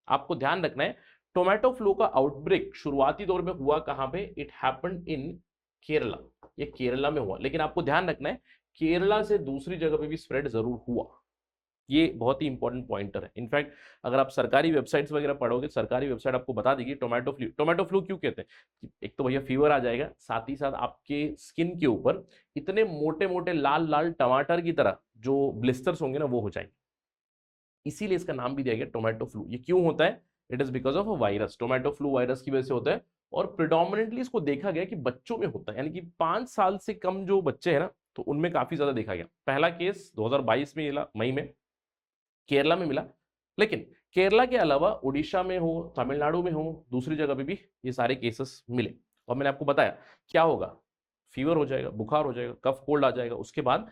आपको ध्यान रखना है, टोमेटो फ्लू का आउटब्रेक शुरुआती दौर में हुआ कहां पे, इट हैपेंड इन केरला। ये केरला में हुआ, लेकिन आपको ध्यान रखना है केरला से दूसरी जगह पे भी स्प्रेड जरूर हुआ। ये बहुत ही इंपॉर्टेंट पॉइंटर है। इनफैक्ट अगर आप सरकारी वेबसाइट्स वगैरह पढ़ोगे, सरकारी वेबसाइट आपको बता देगी टोमेटो फ्लू क्यों कहते हैं। एक तो भैया फीवर आ जाएगा, साथ ही साथ आपके स्किन के ऊपर इतने मोटे मोटे लाल लाल टमाटर की तरह जो ब्लिस्टर्स होंगे ना, वो हो जाएंगे। इसीलिए इसका नाम भी दिया गया टोमेटो फ्लू। ये क्यों होता है, it is because of a virus, tomato flu virus की वजह से होता है। और प्रिडोमिनेंटली इसको देखा गया कि बच्चों में होता है, यानी कि 5 साल से कम जो बच्चे हैं ना, तो उनमें काफी ज्यादा देखा गया। पहला केस 2022 में मिला, मई में केरला में मिला, लेकिन केरला के अलावा उड़ीसा में हो, तमिलनाडु में हो, दूसरी जगह पे भी ये सारे केसेस मिले। और मैंने आपको बताया क्या होगा, फीवर हो जाएगा, बुखार हो जाएगा, कफ कोल्ड आ जाएगा, उसके बाद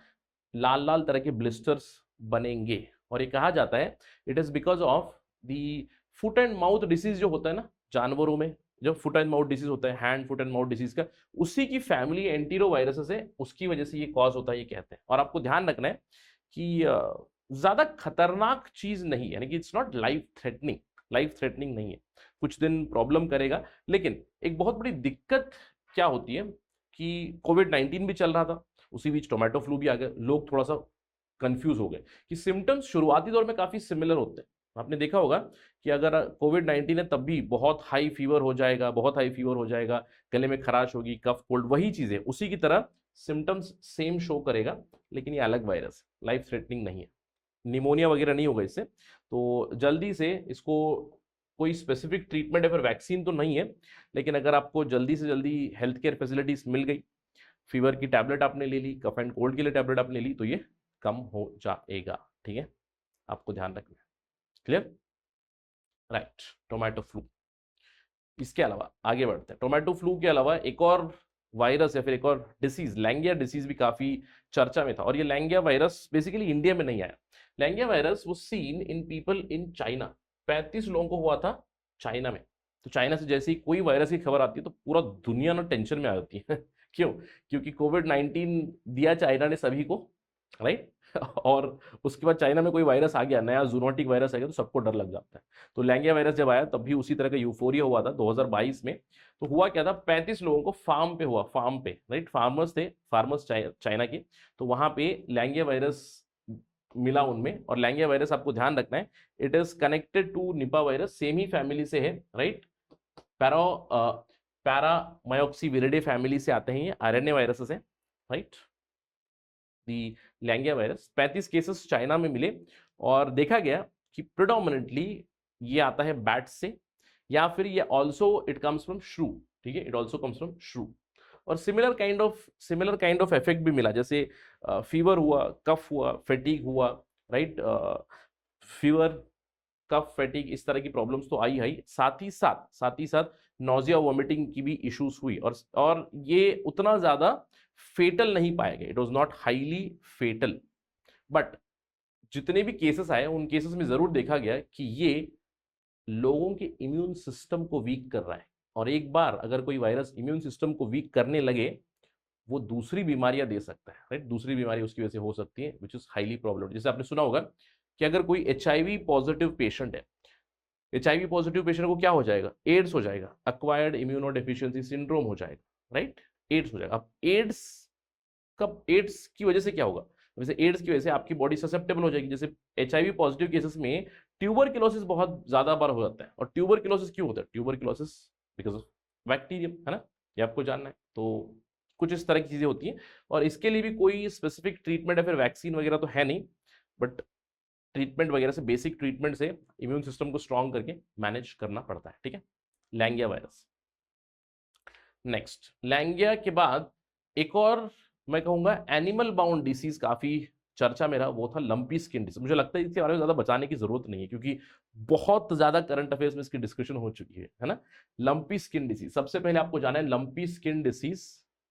लाल लाल तरह के ब्लिस्टर्स बनेंगे। और ये कहा जाता है it is because of the foot and mouth disease जो होता है ना जानवरों में, जो फुट एंड माउथ डिसीज होता है, hand foot and mouth disease का, उसी की फैमिली एंटीरोवायरसेस है, उसकी वजह से ये कॉज होता है, ये कहते हैं। और आपको ध्यान रखना है कि ज्यादा खतरनाक चीज नहीं, यानी कि it's not life threatening, life threatening नहीं है, कुछ दिन प्रॉब्लम करेगा। लेकिन एक बहुत बड़ी दिक्कत क्या होती है कि कोविड-19 भी चल रहा था, उसी बीच टोमेटो फ्लू भी आ गया, लोग थोड़ा सा कंफ्यूज हो गए कि सिम्टम्स शुरुआती दौर में काफी सिमिलर होते हैं। आपने देखा होगा कि अगर कोविड-19 है तब भी बहुत हाई फीवर हो जाएगा, बहुत हाई फीवर हो जाएगा, गले में खराश होगी, कफ कोल्ड, वही चीजें उसी की तरह सिम्टम्स सेम शो करेगा, लेकिन ये अलग वायरस, लाइफ थ्रेटनिंग नहीं है, निमोनिया वगैरह नहीं होगा इससे। तो जल्दी से इसको कोई स्पेसिफिक ट्रीटमेंट या फिर वैक्सीन तो नहीं है, लेकिन अगर आपको जल्दी से जल्दी हेल्थ केयर फैसिलिटीज मिल गई, फीवर की टैबलेट आपने ले ली, कफ एंड कोल्ड के लिए टैबलेट आपने ली, तो ये कम हो जाएगा। ठीक है, आपको ध्यान रखना है। क्लियर? Right, tomato flu. इसके अलावा आगे बढ़ते हैं, टोमेटो फ्लू के अलावा एक और वायरस या फिर एक और डिसीज, लैंगिया डिसीज भी काफी चर्चा में था। और ये लैंगिया वायरस बेसिकली इंडिया में नहीं आया। लैंगिया वायरस वो seen in people in China, 35 लोगों को हुआ था चाइना में। तो चाइना से जैसे ही कोई वायरस की खबर आती है तो पूरा दुनिया ना टेंशन में आ जाती है क्यों? क्योंकि कोविड-19 दिया चाइना ने सभी को, राइट और उसके बाद चाइना में कोई वायरस आ गया, नया जूनोटिक वायरस आ गया, तो सबको डर लग जाता है। तो लैंगिया वायरस जब आया तब भी उसी तरह का यूफोरिया हुआ था 2022 में। तो हुआ क्या था, 35 लोगों को फार्म पे हुआ, फार्म पे, राइट, फार्मर्स थे, फार्मर्स चाइना के। तो वहां पे लैंगिया वायरस मिला उनमें। और लैंगिया वायरस आपको ध्यान रखना है, it is connected to Nipah virus, same ही फैमिली से है, राइट, पैरामायोक्सीविरिडे फैमिली से आते हैं, ये आरएनए वायरसेस है, right. The Langya virus 35 cases China में मिले और देखा गया कि प्रिडोमिनेंटली ये आता है बैट से, या फिर ये ऑल्सो इट कम्स फ्रॉम श्रू, ठीक है, इट ऑल्सो कम्स फ्रॉम श्रू। और सिमिलर काइंड ऑफ इफेक्ट भी मिला, जैसे फीवर हुआ, कफ हुआ, फेटिग हुआ, राइट, फीवर, कफ, फैटिग, इस तरह की प्रॉब्लम्स तो आई साथ ही साथ नोजिया, वॉमिटिंग की भी इश्यूज हुई। और ये उतना ज्यादा फेटल नहीं पाया गया, it was not highly fatal. But जितने भी केसेस आए उन केसेस में जरूर देखा गया कि ये लोगों के इम्यून सिस्टम को वीक कर रहा है। और एक बार अगर कोई वायरस इम्यून सिस्टम को वीक करने लगे, वो दूसरी बीमारियां दे सकता है, राइट, दूसरी बीमारी उसकी वजह से हो सकती है, विच इज हाईली प्रॉब्लम। जैसे आपने सुना होगा कि अगर कोई HIV पॉजिटिव पेशेंट है, HIV पॉजिटिव पेशेंट को क्या हो जाएगा, एड्स हो जाएगा, एक्वायर्ड इम्यूनो डेफिशिएंसी सिंड्रोम हो जाएगा, राइट, एड्स हो जाएगा। अब एड्स की वजह से क्या होगा, वैसे एड्स की वजह से आपकी बॉडी ससेप्टेबल हो जाएगी। जैसे HIV पॉजिटिव केसेस में ट्यूबरक्लोसिस बहुत ज्यादा बार हो जाता है। और ट्यूबरक्लोसिस क्यों होता है, ट्यूबरक्लोसिस बिकॉज ऑफ बैक्टीरियम, है ना, ये आपको जानना है। तो कुछ इस तरह की चीजें होती हैं, और इसके लिए भी कोई स्पेसिफिक ट्रीटमेंट या फिर वैक्सीन वगैरह तो है नहीं, बट ट्रीटमेंट वगैरह से, बेसिक ट्रीटमेंट से इम्यून सिस्टम को स्ट्रॉन्ग करके मैनेज करना पड़ता है, ठीक है। लैंगिया वायरस। नेक्स्ट, लैंगिया के बाद एक और मैं कहूंगा एनिमल बाउंड डिसीज काफी चर्चा में रहा, वो था लंपी स्किन डिसीज। मुझे लगता है इसके बारे में ज्यादा बताने की जरूरत नहीं है, क्योंकि बहुत ज्यादा करंट अफेयर्स में इसकी डिस्कशन हो चुकी है ना। लंपी स्किन डिसीज, सबसे पहले आपको जाना है lumpy skin disease,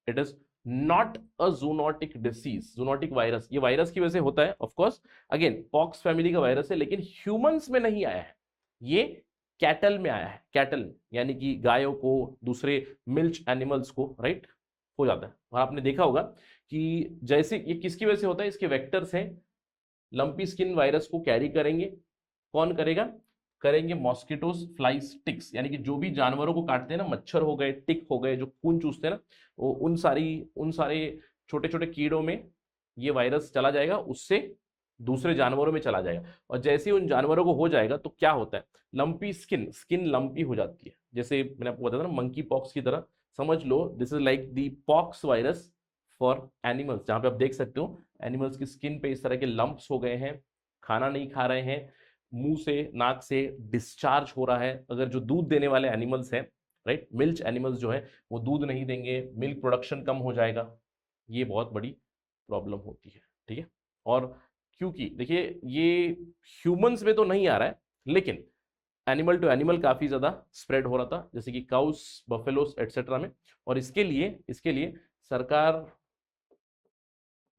it is not a zoonotic disease. Zoonotic virus, ये वायरस की वजह से होता है, of course, again pox family का वायरस है, लेकिन ह्यूमंस में नहीं आया है, ये कैटल में आया है, कैटल यानी कि गायों को, दूसरे मिल्च एनिमल्स को, राइट, हो जाता है। और आपने देखा होगा कि जैसे ये किसकी वजह से होता है, इसके वेक्टर्स हैं, लंपी स्किन वायरस को कैरी करेंगे, कौन करेगा, करेंगे मॉस्किटोज, फ्लाइज, टिक्स, यानी कि जो भी जानवरों को काटते हैं ना, मच्छर हो गए, टिक हो गए, जो खून चूसते हैं ना, वो उन सारे छोटे छोटे कीड़ों में ये वायरस चला जाएगा, उससे दूसरे जानवरों में चला जाएगा। और जैसे ही उन जानवरों को हो जाएगा तो क्या होता है, लंपी स्किन लंपी हो जाती है। जैसे मैंने आपको बताया था ना, मंकी पॉक्स की तरह समझ लो, this is like the pox virus for animals, जहां पे आप देख सकते हो एनिमल्स की स्किन पे इस तरह के लंप्स हो गए हैं, खाना नहीं खा रहे हैं, मुंह से, नाक से डिस्चार्ज हो रहा है। अगर जो दूध देने वाले एनिमल्स हैं, राइट, मिल्च एनिमल्स जो है, वो दूध नहीं देंगे, मिल्क प्रोडक्शन कम हो जाएगा, ये बहुत बड़ी प्रॉब्लम होती है, ठीक है। और क्योंकि देखिए ये ह्यूमंस में तो नहीं आ रहा है, लेकिन एनिमल टू एनिमल काफी ज्यादा स्प्रेड हो रहा था, जैसे कि काउस, बफेलोस एटसेट्रा में। और इसके लिए सरकार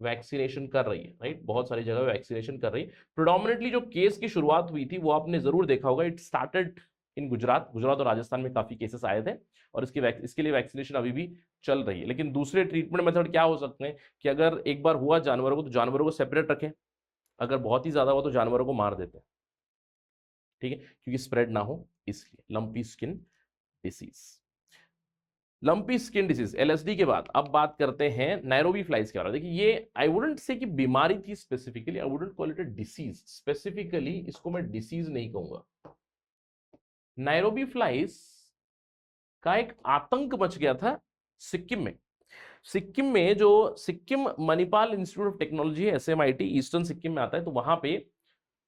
वैक्सीनेशन कर रही है, राइट, बहुत सारी जगह वैक्सीनेशन कर रही है। प्रोडोमिनेटली जो केस की शुरुआत हुई थी वो आपने जरूर देखा होगा, इट स्टार्टेड इन गुजरात और राजस्थान में काफी केसेस आए थे, और इसके लिए वैक्सीनेशन अभी भी चल रही है। लेकिन दूसरे ट्रीटमेंट मेथड क्या हो सकते हैं कि अगर एक बार हुआ जानवरों को, तो जानवरों को सेपरेट रखें, अगर बहुत ही ज्यादा हुआ तो जानवरों को मार देते हैं, ठीक है, क्योंकि स्प्रेड ना हो इसलिए lumpy skin disease. Lumpy skin disease LSD के बाद अब बात करते हैं नैरोबी फ्लाइज के बारे में। देखिए ये आई वुडंट से कि बीमारी थी specifically, I wouldn't call it a disease specifically, इसको मैं डिसीज नहीं कहूंगा। नैरोबी फ्लाइज का एक आतंक मच गया था सिक्किम में। सिक्किम में जो Sikkim Manipal institute of technology है, SMIT, ईस्टर्न सिक्किम में आता है, तो वहां पे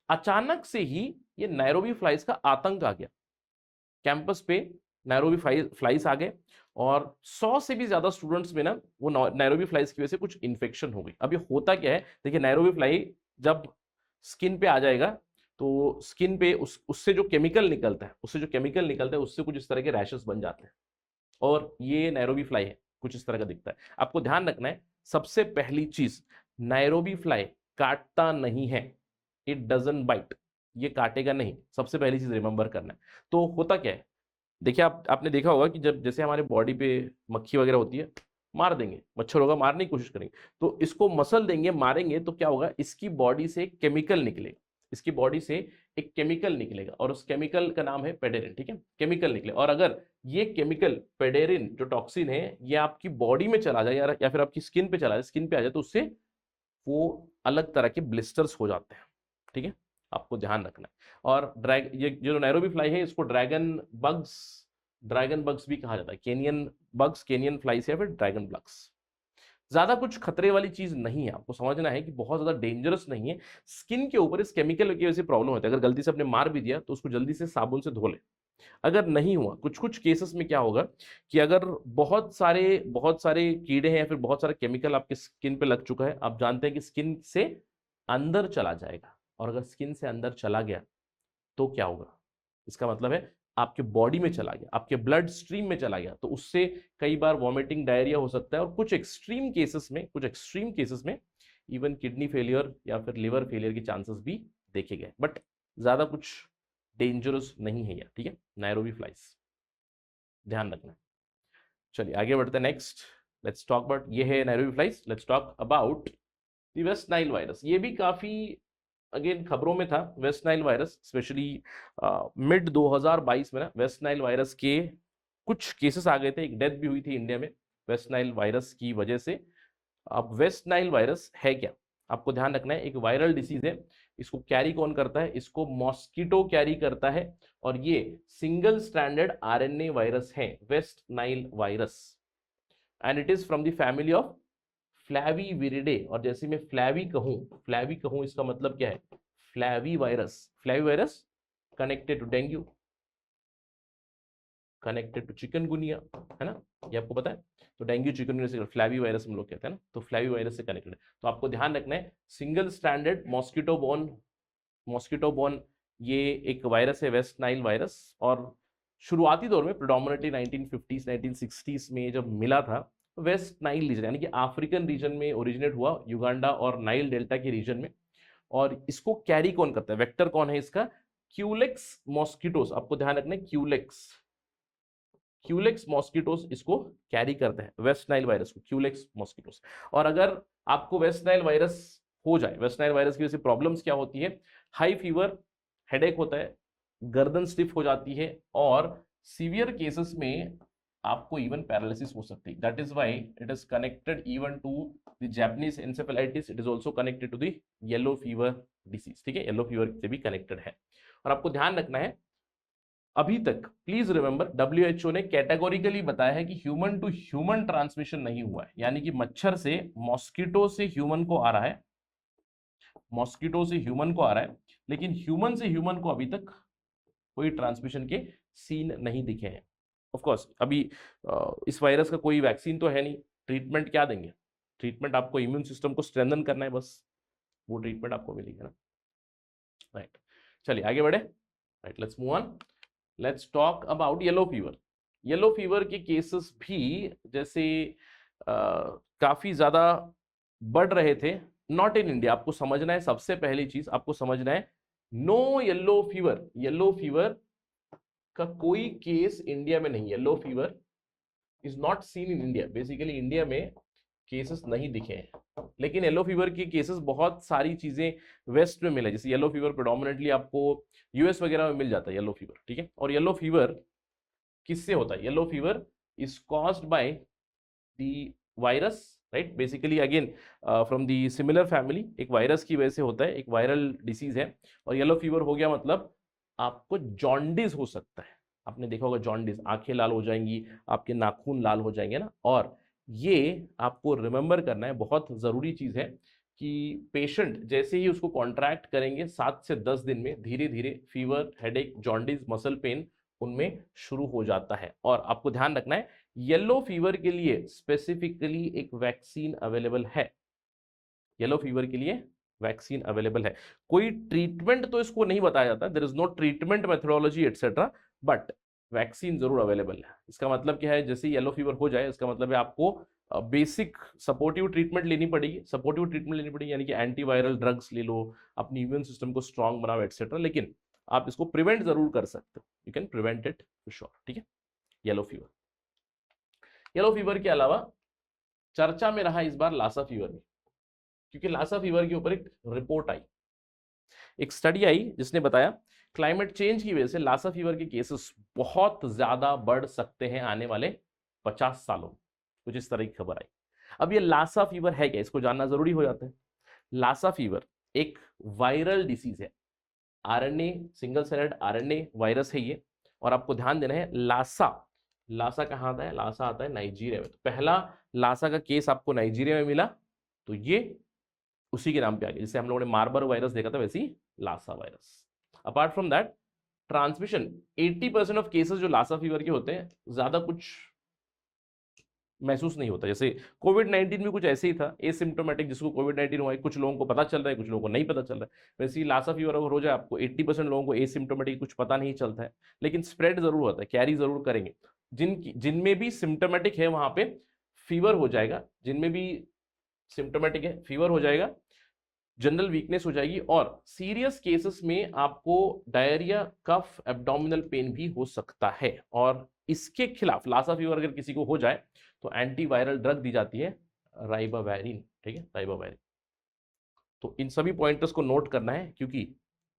अचानक से ही ये नैरोबी फ्लाइज का आतंक आ गया। कैंपस पे नैरोबी फ्लाइज आ गए और 100 से भी ज्यादा स्टूडेंट्स में ना वो नैरोबी फ्लाइज की वजह से कुछ इन्फेक्शन हो गई। अब ये होता क्या है, देखिए नैरोबी फ्लाई जब स्किन पे आ जाएगा तो स्किन पे उससे जो केमिकल निकलता है उससे कुछ इस तरह के रैशेस बन जाते हैं, और ये नैरोबी फ्लाई है, कुछ इस तरह का दिखता है। आपको ध्यान रखना है, सबसे पहली चीज, नैरोबी फ्लाई काटता नहीं है, इट डजंट बाइट, ये काटेगा नहीं, सबसे पहली चीज रिमेंबर करना है। तो होता क्या है, देखिए आपने देखा होगा कि जब जैसे हमारे बॉडी पे मक्खी वगैरह होती है, मार देंगे, मच्छर होगा मारने की कोशिश करेंगे, तो इसको मसल देंगे, मारेंगे, तो क्या होगा, इसकी बॉडी से केमिकल निकलेगा, इसकी बॉडी से एक केमिकल निकलेगा और उस केमिकल का नाम है पेडेरिन। ठीक है, केमिकल निकले, और अगर ये केमिकल पेडेरिन जो टॉक्सिन है ये आपकी बॉडी में चला जाए या फिर आपकी स्किन पे चला जाए, स्किन पे आ जाए, तो उससे वो अलग तरह के ब्लिस्टर्स हो जाते हैं। ठीक है, आपको ध्यान रखना है। और ये जो नैरोबी फ्लाई है इसको ड्रैगन बग्स भी कहा जाता है, केनियन बग्स, केनियन फ्लाइज या फिर ड्रैगन बग्स। ज्यादा कुछ खतरे वाली चीज नहीं है, आपको समझना है कि बहुत ज्यादा डेंजरस नहीं है। स्किन के ऊपर इस केमिकल की वजह से प्रॉब्लम होता है, अगर गलती से आपने मार भी दिया तो उसको जल्दी से साबुन से धो ले। अगर नहीं हुआ, कुछ कुछ केसेस में क्या होगा कि अगर बहुत सारे कीड़े हैं या फिर बहुत सारा केमिकल आपके स्किन पे लग चुका है, आप जानते हैं कि स्किन से अंदर चला जाएगा, और अगर स्किन से अंदर चला गया तो क्या होगा, इसका मतलब है आपके बॉडी में चला गया, आपके ब्लड स्ट्रीम में चला गया, तो उससे कई बार वॉमिटिंग, डायरिया हो सकता है, और कुछ एक्सट्रीम केसेस में इवन किडनी फेलियर या फिर लिवर फेलियर के चांसेस भी देखे गए, बट ज्यादा कुछ डेंजरस नहीं है यार। ठीक है, नैरोबी फ्लाइज ध्यान रखना। चलिए आगे बढ़ते हैं, नेक्स्ट लेट्स टॉक अबाउट, ये है Nairobi flies, let's talk about the waste Nile virus. ये भी काफी अगेन खबरों में था, waste Nile virus, specially mid 2022 में ना वेस्ट नाइल वायरस के कुछ केसेस आ गए थे, एक डेथ भी हुई थी इंडिया में वेस्ट नाइल वायरस की वजह से। अब वेस्ट नाइल वायरस है क्या, आपको ध्यान रखना है, एक वायरल डिसीज है, इसको कैरी कौन करता है, इसको मॉस्किटो कैरी करता है, और ये सिंगल स्ट्रैंडेड RNA वायरस है, West Nile virus, and it is from the family of Flaviviridae. और जैसे मैं फ्लैवी कहूं इसका मतलब क्या है, flavi virus connected to dengue, connected to chikungunya, है ना, ये आपको पता है। तो डेंगू चिकनगुनिया से फ्लैवी वायरस हम लोग कहते हैं ना, तो फ्लैवी वायरस से कनेक्टेड है। तो आपको ध्यान रखना है, सिंगल स्ट्रैंडेड मॉस्किटो बोर्न ये एक वायरस है, वेस्ट नाइल वायरस। और शुरुआती दौर में प्रेडोमिनेटली 1950s 1960s में जब मिला था, वेस्ट नाइल रीजन यानी कि अफ्रीकन रीजन में ओरिजिनेट हुआ, युगांडा और नाइल डेल्टा के रीजन में। और इसको कैरी कौन करता है, वेक्टर कौन है इसका, क्यूलेक्स मॉस्किटोस, आपको ध्यान रखना है, क्यूलेक्स मॉस्किटोस इसको कैरी करते हैं, वेस्ट नाइल वायरस को, क्यूलेक्स मॉस्किटोस। और अगर आपको वेस्ट नाइल वायरस हो जाए, वेस्ट नाइल वायरस की वजह से प्रॉब्लम्स क्या होती है, हाई फीवर, हेडेक होता है, गर्दन स्टिफ हो जाती है, और सीवियर केसेस में आपको इवन पैरालिसिस हो सकती है। That is why it is connected even to the Japanese encephalitis, it is also connected to the yellow fever disease. ठीक है, येलो फीवर से भी कनेक्टेड है। और आपको ध्यान रखना है, अभी तक प्लीज रिमेंबर, WHO ने कैटेगोरिकली बताया है कि ह्यूमन टू ह्यूमन ट्रांसमिशन नहीं हुआ है, यानी कि मच्छर से मॉस्किटो से ह्यूमन को आ रहा है, लेकिन ह्यूमन से ह्यूमन को अभी तक कोई ट्रांसमिशन के सीन नहीं दिखे हैं। ऑफ कोर्स अभी इस वायरस का कोई वैक्सीन तो है नहीं, ट्रीटमेंट क्या देंगे, ट्रीटमेंट आपको इम्यून सिस्टम को स्ट्रेंथन करना है, बस वो ट्रीटमेंट आपको मिलेगा ना, राइट। चलिए आगे बढ़े, right, let's move on, let's talk about yellow fever के केसेस भी जैसे काफी ज्यादा बढ़ रहे थे, नॉट इन इंडिया। आपको समझना है, सबसे पहली चीज आपको समझना है, नो येलो फीवर का कोई केस इंडिया में नहीं, yellow fever is not seen in India, basically India में केसेस नहीं दिखे हैं, लेकिन येलो फीवर के केसेस बहुत सारी चीजें वेस्ट में मिले, जैसे येलो फीवर प्रेडोमिनेटली आपको यूएस वगैरह में मिल जाता है येलो फीवर, ठीक है। और येलो फीवर किससे होता है? Yellow fever is caused by the virus, right, basically again from the similar family, एक वायरस की वजह से होता है, एक वायरल डिसीज है। और येलो फीवर हो गया मतलब आपको जॉन्डिस हो सकता है। आपने देखा होगा जॉन्डिस, आंखें लाल हो जाएंगी, आपके नाखून लाल हो जाएंगे ना। और ये आपको रिमेंबर करना है, बहुत जरूरी चीज है कि पेशेंट जैसे ही उसको कॉन्ट्रैक्ट करेंगे 7 से 10 दिन में धीरे धीरे fever, headache, jaundice, muscle pain उनमें शुरू हो जाता है। और आपको ध्यान रखना है येलो फीवर के लिए स्पेसिफिकली एक वैक्सीन अवेलेबल है। येलो फीवर के लिए वैक्सीन अवेलेबल है। कोई ट्रीटमेंट तो इसको नहीं बताया जाता, there is no treatment methodology etcetera, but vaccine जरूर अवेलेबल है। इसका मतलब क्या है? जैसे येलो फीवर हो जाए इसका मतलब है आपको बेसिक सपोर्टिव ट्रीटमेंट लेनी पड़ेगी, सपोर्टिव ट्रीटमेंट लेनी पड़ेगी, यानी कि एंटीवायरल ड्रग्स ले लो, अपनी इम्यून सिस्टम को स्ट्रांग बनाओ एटसेट्रा। लेकिन आप इसको प्रिवेंट जरूर कर सकते हो, you can prevent it for sure, ठीक है। येलो फीवर, येलो फीवर के अलावा चर्चा में रहा इस बार लासा फीवर भी, क्योंकि लासा फीवर के ऊपर एक रिपोर्ट आई, एक स्टडी आई जिसने बताया क्लाइमेट चेंज की वजह से लासा फीवर के केसेस बहुत ज्यादा बढ़ सकते हैं आने वाले 50 सालों में। कुछ इस तरह की खबर आई। अब ये लासा फीवर है क्या, इसको जानना जरूरी हो जाता है। लासा फीवर एक वायरल डिसीज है, RNA, single salad RNA virus है ये। और आपको ध्यान देना है लासा, लासा कहाँ आता है? लासा आता है नाइजीरिया में। तो पहला लासा का केस आपको नाइजीरिया में मिला, तो ये उसी के नाम पे आ गया। जैसे हम लोगों ने मार्बर वायरस देखा था, वैसे ही Lassa virus. Apart from that transmission 80% of cases जो लासा फीवर के होते हैं ज्यादा कुछ महसूस नहीं होता। जैसे कोविड-19 में कुछ ऐसे ही था, एसिम्प्टोमेटिक, जिसको कोविड-19 हुआ है, कुछ लोगों को पता चल रहा है, कुछ लोगों को नहीं पता चल रहा है। वैसे ही लासा फीवर अगर हो जाए आपको 80% लोगों को एसिम्प्टोमेटिक, कुछ पता नहीं चलता है, लेकिन स्प्रेड जरूर होता है, कैरी जरूर करेंगे। जिनमें भी सिम्टोमेटिक है वहां पे फीवर हो जाएगा, जिनमें भी सिम्टोमेटिक है फीवर हो जाएगा, जनरल वीकनेस हो जाएगी, और सीरियस केसेस में आपको डायरिया, कफ, एब्डोमिनल पेन भी हो सकता है। और इसके खिलाफ लासा फीवर अगर किसी को हो जाए तो एंटीवायरल ड्रग दी जाती है राइबावैरिन, ठीक है, राइबावैरिन। तो इन सभी पॉइंटर्स को नोट करना है, क्योंकि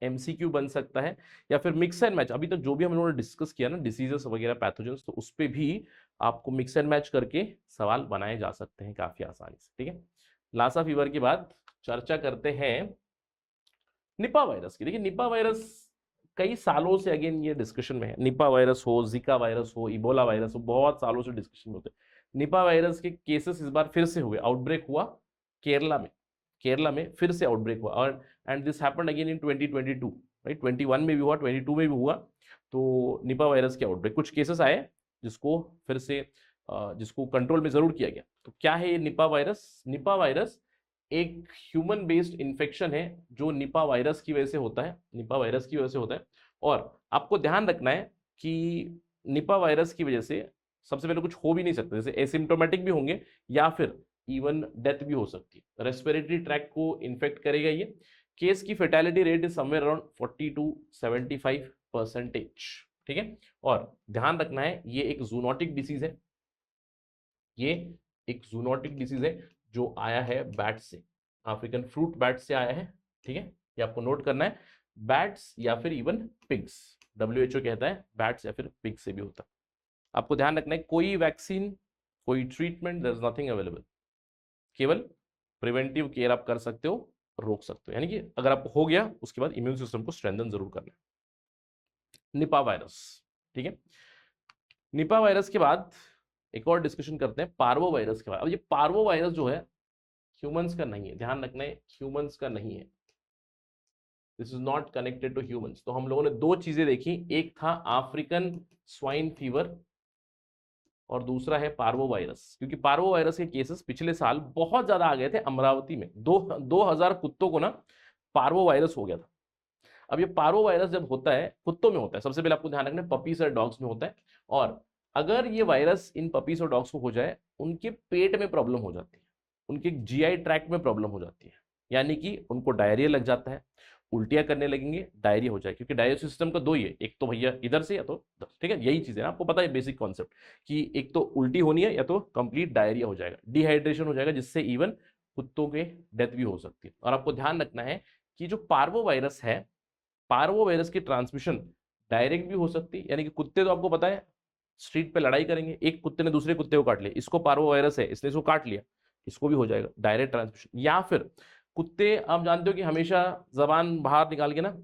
एमसीक्यू बन सकता है, या फिर मिक्स एंड मैच। अभी तक जो भी हम लोगों ने डिस्कस किया ना, डिसीजेस वगैरह, पैथोजेंस, तो उस पर भी आपको मिक्स एंड मैच करके सवाल बनाए जा सकते हैं काफी आसानी से, ठीक है। लासा फीवर के बाद चर्चा करते हैं निपा वायरस की। देखिए निपा वायरस कई सालों से अगेन ये डिस्कशन में है। निपा वायरस हो, जिका वायरस हो, इबोला वायरस हो, बहुत सालों से डिस्कशन में होते हैं। निपा वायरस के केसेस इस बार फिर से हुए, आउटब्रेक हुआ केरला में, केरला में फिर से आउटब्रेक हुआ। और and this happened again in 2022, right, 21 में भी हुआ, 22 में भी हुआ। तो निपा वायरस के आउटब्रेक, कुछ केसेस आए जिसको फिर से जिसको कंट्रोल में जरूर किया गया। तो क्या है ये निपा वायरस? निपा वायरस एक ह्यूमन बेस्ड इन्फेक्शन है जो निपा वायरस की वजह से होता है, निपा वायरस की वजह से होता है। और आपको ध्यान रखना है कि निपा वायरस की वजह से सबसे पहले कुछ हो भी नहीं सकता, जैसे एसिम्प्टोमेटिक भी होंगे या फिर इवन डेथ भी हो सकती है। रेस्पिरेटरी ट्रैक को इन्फेक्ट करेगा ये। केस की fatality rate is somewhere around 40 to 75%, ठीक है। और ध्यान रखना है ये एक जूनोटिक डिसीज है, ये एक जूनोटिक डिसीज है जो आया है बैट से, अफ्रीकन फ्रूट बैट से आया है, ठीक है। ये आपको नोट करना है, बैट्स या फिर इवन पिग्स, WHO कहता है बैट्स या फिर पिग्स से भी होता है। आपको ध्यान रखना है कोई वैक्सीन, कोई treatment, there is nothing available, केवल प्रिवेंटिव केयर आप कर सकते हो, रोक सकते हो। यानी कि अगर आपको हो गया उसके बाद इम्यून सिस्टम को स्ट्रेंथन जरूर करना है। निपा वायरस, ठीक है। निपा वायरस के बाद एक और डिस्कशन करते हैं पार्वो वायरस के बाद। अब ये पार्वो वायरस जो है ह्यूमंस का नहीं है, ध्यान रखना है, ह्यूमंस का नहीं है, this is not connected to humans. तो हम लोगों ने दो चीजें देखी, एक था अफ्रीकन स्वाइन फीवर और दूसरा है पार्वो वायरस। क्योंकि पार्वो वायरस के केसेस पिछले साल बहुत ज्यादा आ गए थे अमरावती में, 2000 कुत्तों को ना पार्वो वायरस हो गया था। अब ये पार्वो वायरस जब होता है कुत्तों में होता है, सबसे पहले आपको ध्यान रखना है पपीज और डॉग्स में होता है। और अगर ये वायरस इन पपीज और डॉग्स को हो जाए, उनके पेट में प्रॉब्लम हो जाती है, उनके जीआई ट्रैक्ट में प्रॉब्लम हो जाती है, यानी कि उनको डायरिया लग जाता है, उल्टियां करने लगेंगे, डायरिया हो जाए। क्योंकि डाइजेस्टिव सिस्टम का दो ही है, एक तो भैया इधर से या तो उधर, ठीक है, यही चीज है ना, आपको पता है बेसिक कॉन्सेप्ट कि एक तो उल्टी होनी है या तो कंप्लीट डायरिया हो जाएगा, डिहाइड्रेशन हो जाएगा, जिससे इवन कुत्तों के डेथ भी हो सकती है। और आपको ध्यान रखना है कि जो पार्वो वायरस है, पार्वो वायरस की ट्रांसमिशन डायरेक्ट भी हो सकती है, यानी कि कुत्ते तो आपको पता है स्ट्रीट पे लड़ाई करेंगे, एक कुत्ते ने दूसरे कुत्ते को काट लिया, इसको पार्वो वायरस है, इसने इसको काट लिया, इसको भी हो जाएगा डायरेक्ट ट्रांसमिशन। या फिर कुत्ते, आप जानते हो कि हमेशा जबान बाहर निकाल के ना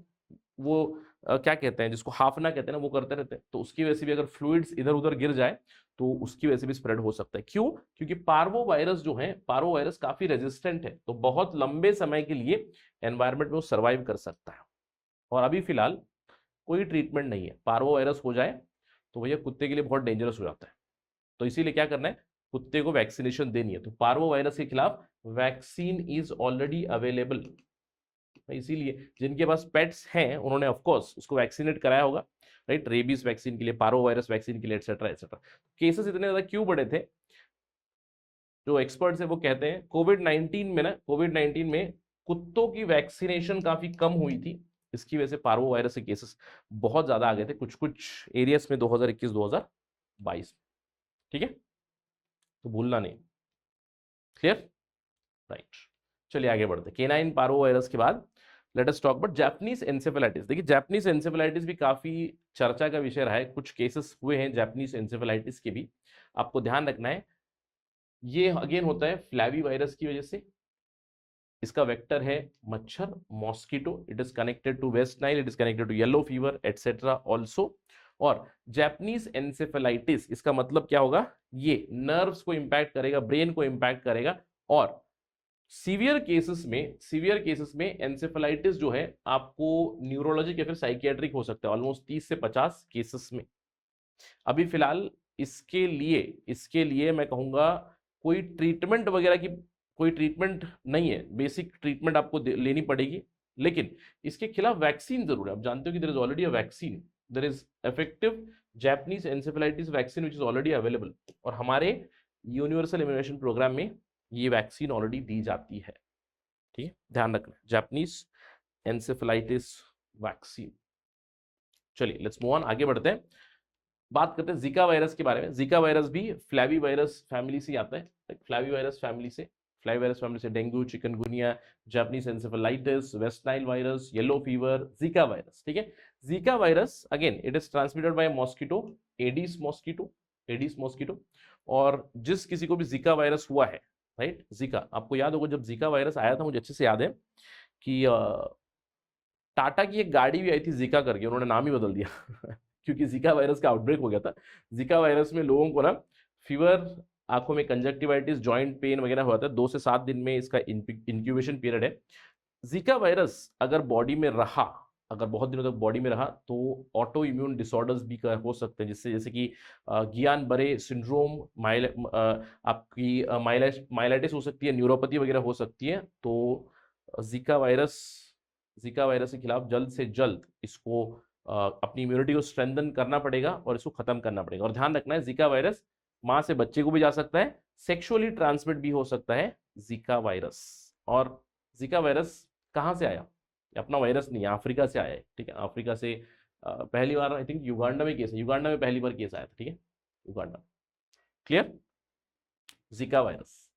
वो क्या कहते हैं, जिसको हाफना कहते हैं ना, वो करते रहते हैं, तो उसकी वजह से भी अगर फ्लूइड्स इधर उधर गिर जाए तो उसकी वजह से भी स्प्रेड हो सकता है। क्यों? क्योंकि पार्वो वायरस जो है, पार्वो वायरस काफी रेजिस्टेंट है, तो बहुत लंबे समय के लिए एनवायरमेंट में वो सर्वाइव कर सकता है। और अभी फिलहाल कोई ट्रीटमेंट नहीं है, पार्वो वायरस हो जाए तो भैया कुत्ते के लिए बहुत डेंजरस हो जाता है। तो इसीलिए क्या करना है, कुत्ते को वैक्सीनेशन देनी है। तो पार्वो वायरस के खिलाफ वैक्सीन इज ऑलरेडी अवेलेबल। इसीलिए जिनके पास पेट्स हैं उन्होंने ऑफ कोर्स उसको वैक्सीनेट कराया होगा, राइट, रेबीज वैक्सीन के लिए, पार्वो वायरस वैक्सीन के लिए, एटसेट्रा एटसेट्रा। केसेस इतने ज्यादा क्यों बढ़े थे? जो एक्सपर्ट्स है वो कहते हैं कोविड 19 में ना, कोविड 19 में कुत्तों की वैक्सीनेशन काफी कम हुई थी, इसकी वजह से पार्वो वायरस के केसेस बहुत ज्यादा आ गए थे कुछ कुछ एरियाज में 2021-2022। ठीक है, तो भूलना नहीं। क्लियर? राइट, चलिए आगे बढ़ते। केनाइन पार्वो वायरस के बाद let us talk about Japanese encephalitis. देखिए जापानीज एंसेफेलाइटिस भी काफी चर्चा का विषय रहा है, कुछ केसेस हुए हैं जापानीज एंसेफेलाइटिस के भी, आपको ध्यान रखना है। ये अगेन होता है फ्लैवी वायरस की वजह से। इसका वेक्टर है मच्छर, mosquito. It is connected to West Nile, it is connected to yellow fever etcetera also. और जापानीज एंसेफेलाइटिस, इसका मतलब क्या होगा, ये नर्व्स को इंपैक्ट करेगा, ब्रेन को इंपैक्ट करेगा। और सीवियर केसेस में एंसेफेलाइटिस जो है आपको न्यूरोलॉजिक या फिर साइकियाट्रिक हो सकता है, ऑलमोस्ट 30 से 50 केसेस में। अभी फिलहाल इसके लिए मैं कहूंगा कोई ट्रीटमेंट वगैरह की कोई ट्रीटमेंट नहीं है, बेसिक ट्रीटमेंट आपको लेनी पड़ेगी, लेकिन इसके खिलाफ वैक्सीन जरूर है। आप जानते हो कि there is already a vaccine, there is effective Japanese encephalitis vaccine which is already available. और हमारे यूनिवर्सल इम्यूनाइजेशन प्रोग्राम में ये वैक्सीन ऑलरेडी दी जाती है। ठीक है, ध्यान रखना, जापानीज एंसेफेलाइटिस वैक्सीन। चलिए लेट्स मूव ऑन, आगे बढ़ते हैं, बात करते हैं जिका वायरस के बारे में। जिका वायरस भी फ्लैवी वायरस फैमिली से आता है, फ्लैवी वायरस फैमिली से dengue, chikungunya, Japanese encephalitis, waste Nile virus, yellow fever, जिका वायरस। ठीक है, जिका virus again it is transmitted by mosquito, Aedes mosquito. और जिस किसी को भी जिका वायरस हुआ है, राइट, जिका, आपको याद होगा जब जिका वायरस आया था, मुझे अच्छे से याद है कि टाटा की एक गाड़ी भी आई थी जिका करके, उन्होंने नाम ही बदल दिया क्योंकि जिका वायरस का आउटब्रेक हो गया था। जिका वायरस में लोगों को ना फीवर, आंखों में कंजक्टिवाइटिस, जॉइंट पेन वगैरह हुआ था। 2 से 7 दिन में इसका इंक्यूबेशन पीरियड है। जिका वायरस अगर बॉडी में रहा, अगर बहुत दिनों तक बॉडी में रहा, तो ऑटो इम्यून डिसऑर्डर्स भी हो सकते हैं, जिससे जैसे कि गियान बरे सिंड्रोम, आपकी माइलाइटिस हो सकती है, न्यूरोपैथी वगैरह हो सकती है। तो जिका वायरस के खिलाफ जल्द से जल्द इसको अपनी इम्यूनिटी को स्ट्रेंथन करना पड़ेगा और इसको खत्म करना पड़ेगा। और ध्यान रखना है, जिका वायरस मां से बच्चे को भी जा सकता है, सेक्सुअली ट्रांसमिट भी हो सकता है जिका वायरस। और जिका वायरस कहाँ से आया? अपना वायरस नहीं, अफ्रीका से आया है। ठीक है, अफ्रीका से पहली बार आई थिंक युगांडा में केस है, युगांडा में पहली बार केस आया था। ठीक है, युगांडा। क्लियर? जिका वायरस,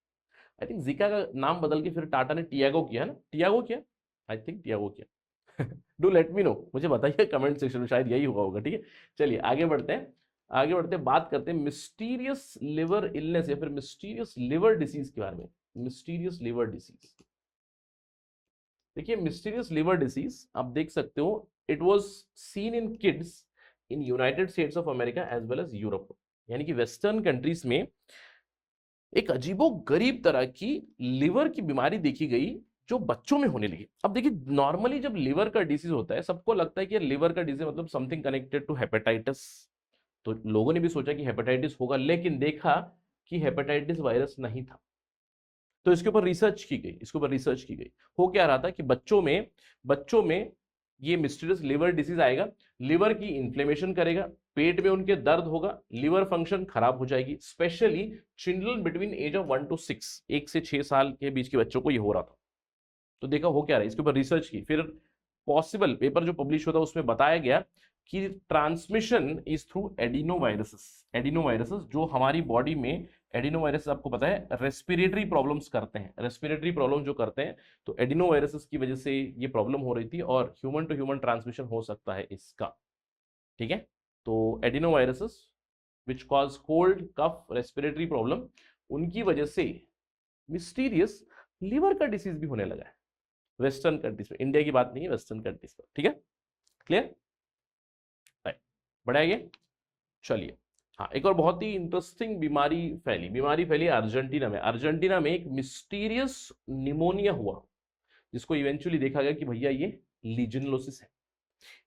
आई थिंक जिका का नाम बदल के फिर टाटा ने टियागो किया है ना, टियागो किया, आई थिंक टियागो किया डू लेट मी नो, मुझे बताइए कमेंट सेक्शन में, शायद यही हुआ होगा। ठीक है, चलिए आगे बढ़ते हैं, बात करते हैं मिस्टीरियस लिवर इलनेस या फिर मिस्टीरियस लिवर डिसीज के बारे में। मिस्टीरियस लिवर डिसीज, देखिए मिस्टीरियस लिवर डिसीज आप देख सकते हो, it was seen in kids in United States of America as well as Europe. यानी कि वेस्टर्न कंट्रीज में एक अजीबो गरीब तरह की लिवर की बीमारी देखी गई जो बच्चों में होने लगी। अब देखिए नॉर्मली जब लिवर का डिसीज होता है, सबको लगता है कि लिवर का डिसीज मतलब समथिंग कनेक्टेड टू हेपेटाइटिस, तो लोगों ने भी सोचा कि हेपेटाइटिस होगा, लेकिन देखा कि हेपेटाइटिस वायरस नहीं था। तो इसके ऊपर रिसर्च की गई, हो क्या रहा था कि बच्चों में ये मिस्टीरियस लिवर डिसीज आएगा, लिवर की इन्फ्लेमेशन करेगा, पेट में उनके दर्द होगा, लिवर फंक्शन खराब हो जाएगी। Specially children between age of 1 to 6, 1 से 6 साल के बीच के बच्चों को ये हो रहा था। तो देखा हो क्या रहा है, इसके ऊपर रिसर्च की, फिर पॉसिबल पेपर जो पब्लिश होता है उसमें बताया गया कि ट्रांसमिशन इज थ्रू एडिनोवायरसेस। एडिनोवायरसेस जो हमारी बॉडी में, एडिनोवायरस आपको पता है रेस्पिरेटरी प्रॉब्लम्स करते हैं, रेस्पिरेटरी प्रॉब्लम जो करते हैं, तो एडिनोवायरसेस की वजह से ये प्रॉब्लम हो रही थी और ह्यूमन टू ह्यूमन ट्रांसमिशन हो सकता है इसका। ठीक है, तो adenoviruses which cause cold, cough, respiratory problem, उनकी वजह से मिस्टीरियस लिवर का डिसीज भी होने लगा है वेस्टर्न कंट्रीज में। इंडिया की बात नहीं है, वेस्टर्न कंट्रीज में। ठीक है, क्लियर, राइट, बढ़ाया गया। चलिए, हाँ, एक और बहुत ही इंटरेस्टिंग बीमारी फैली अर्जेंटीना में। अर्जेंटीना में एक मिस्टीरियस निमोनिया हुआ, जिसको इवेंचुअली देखा गया कि भैया ये लीजनलोसिस है।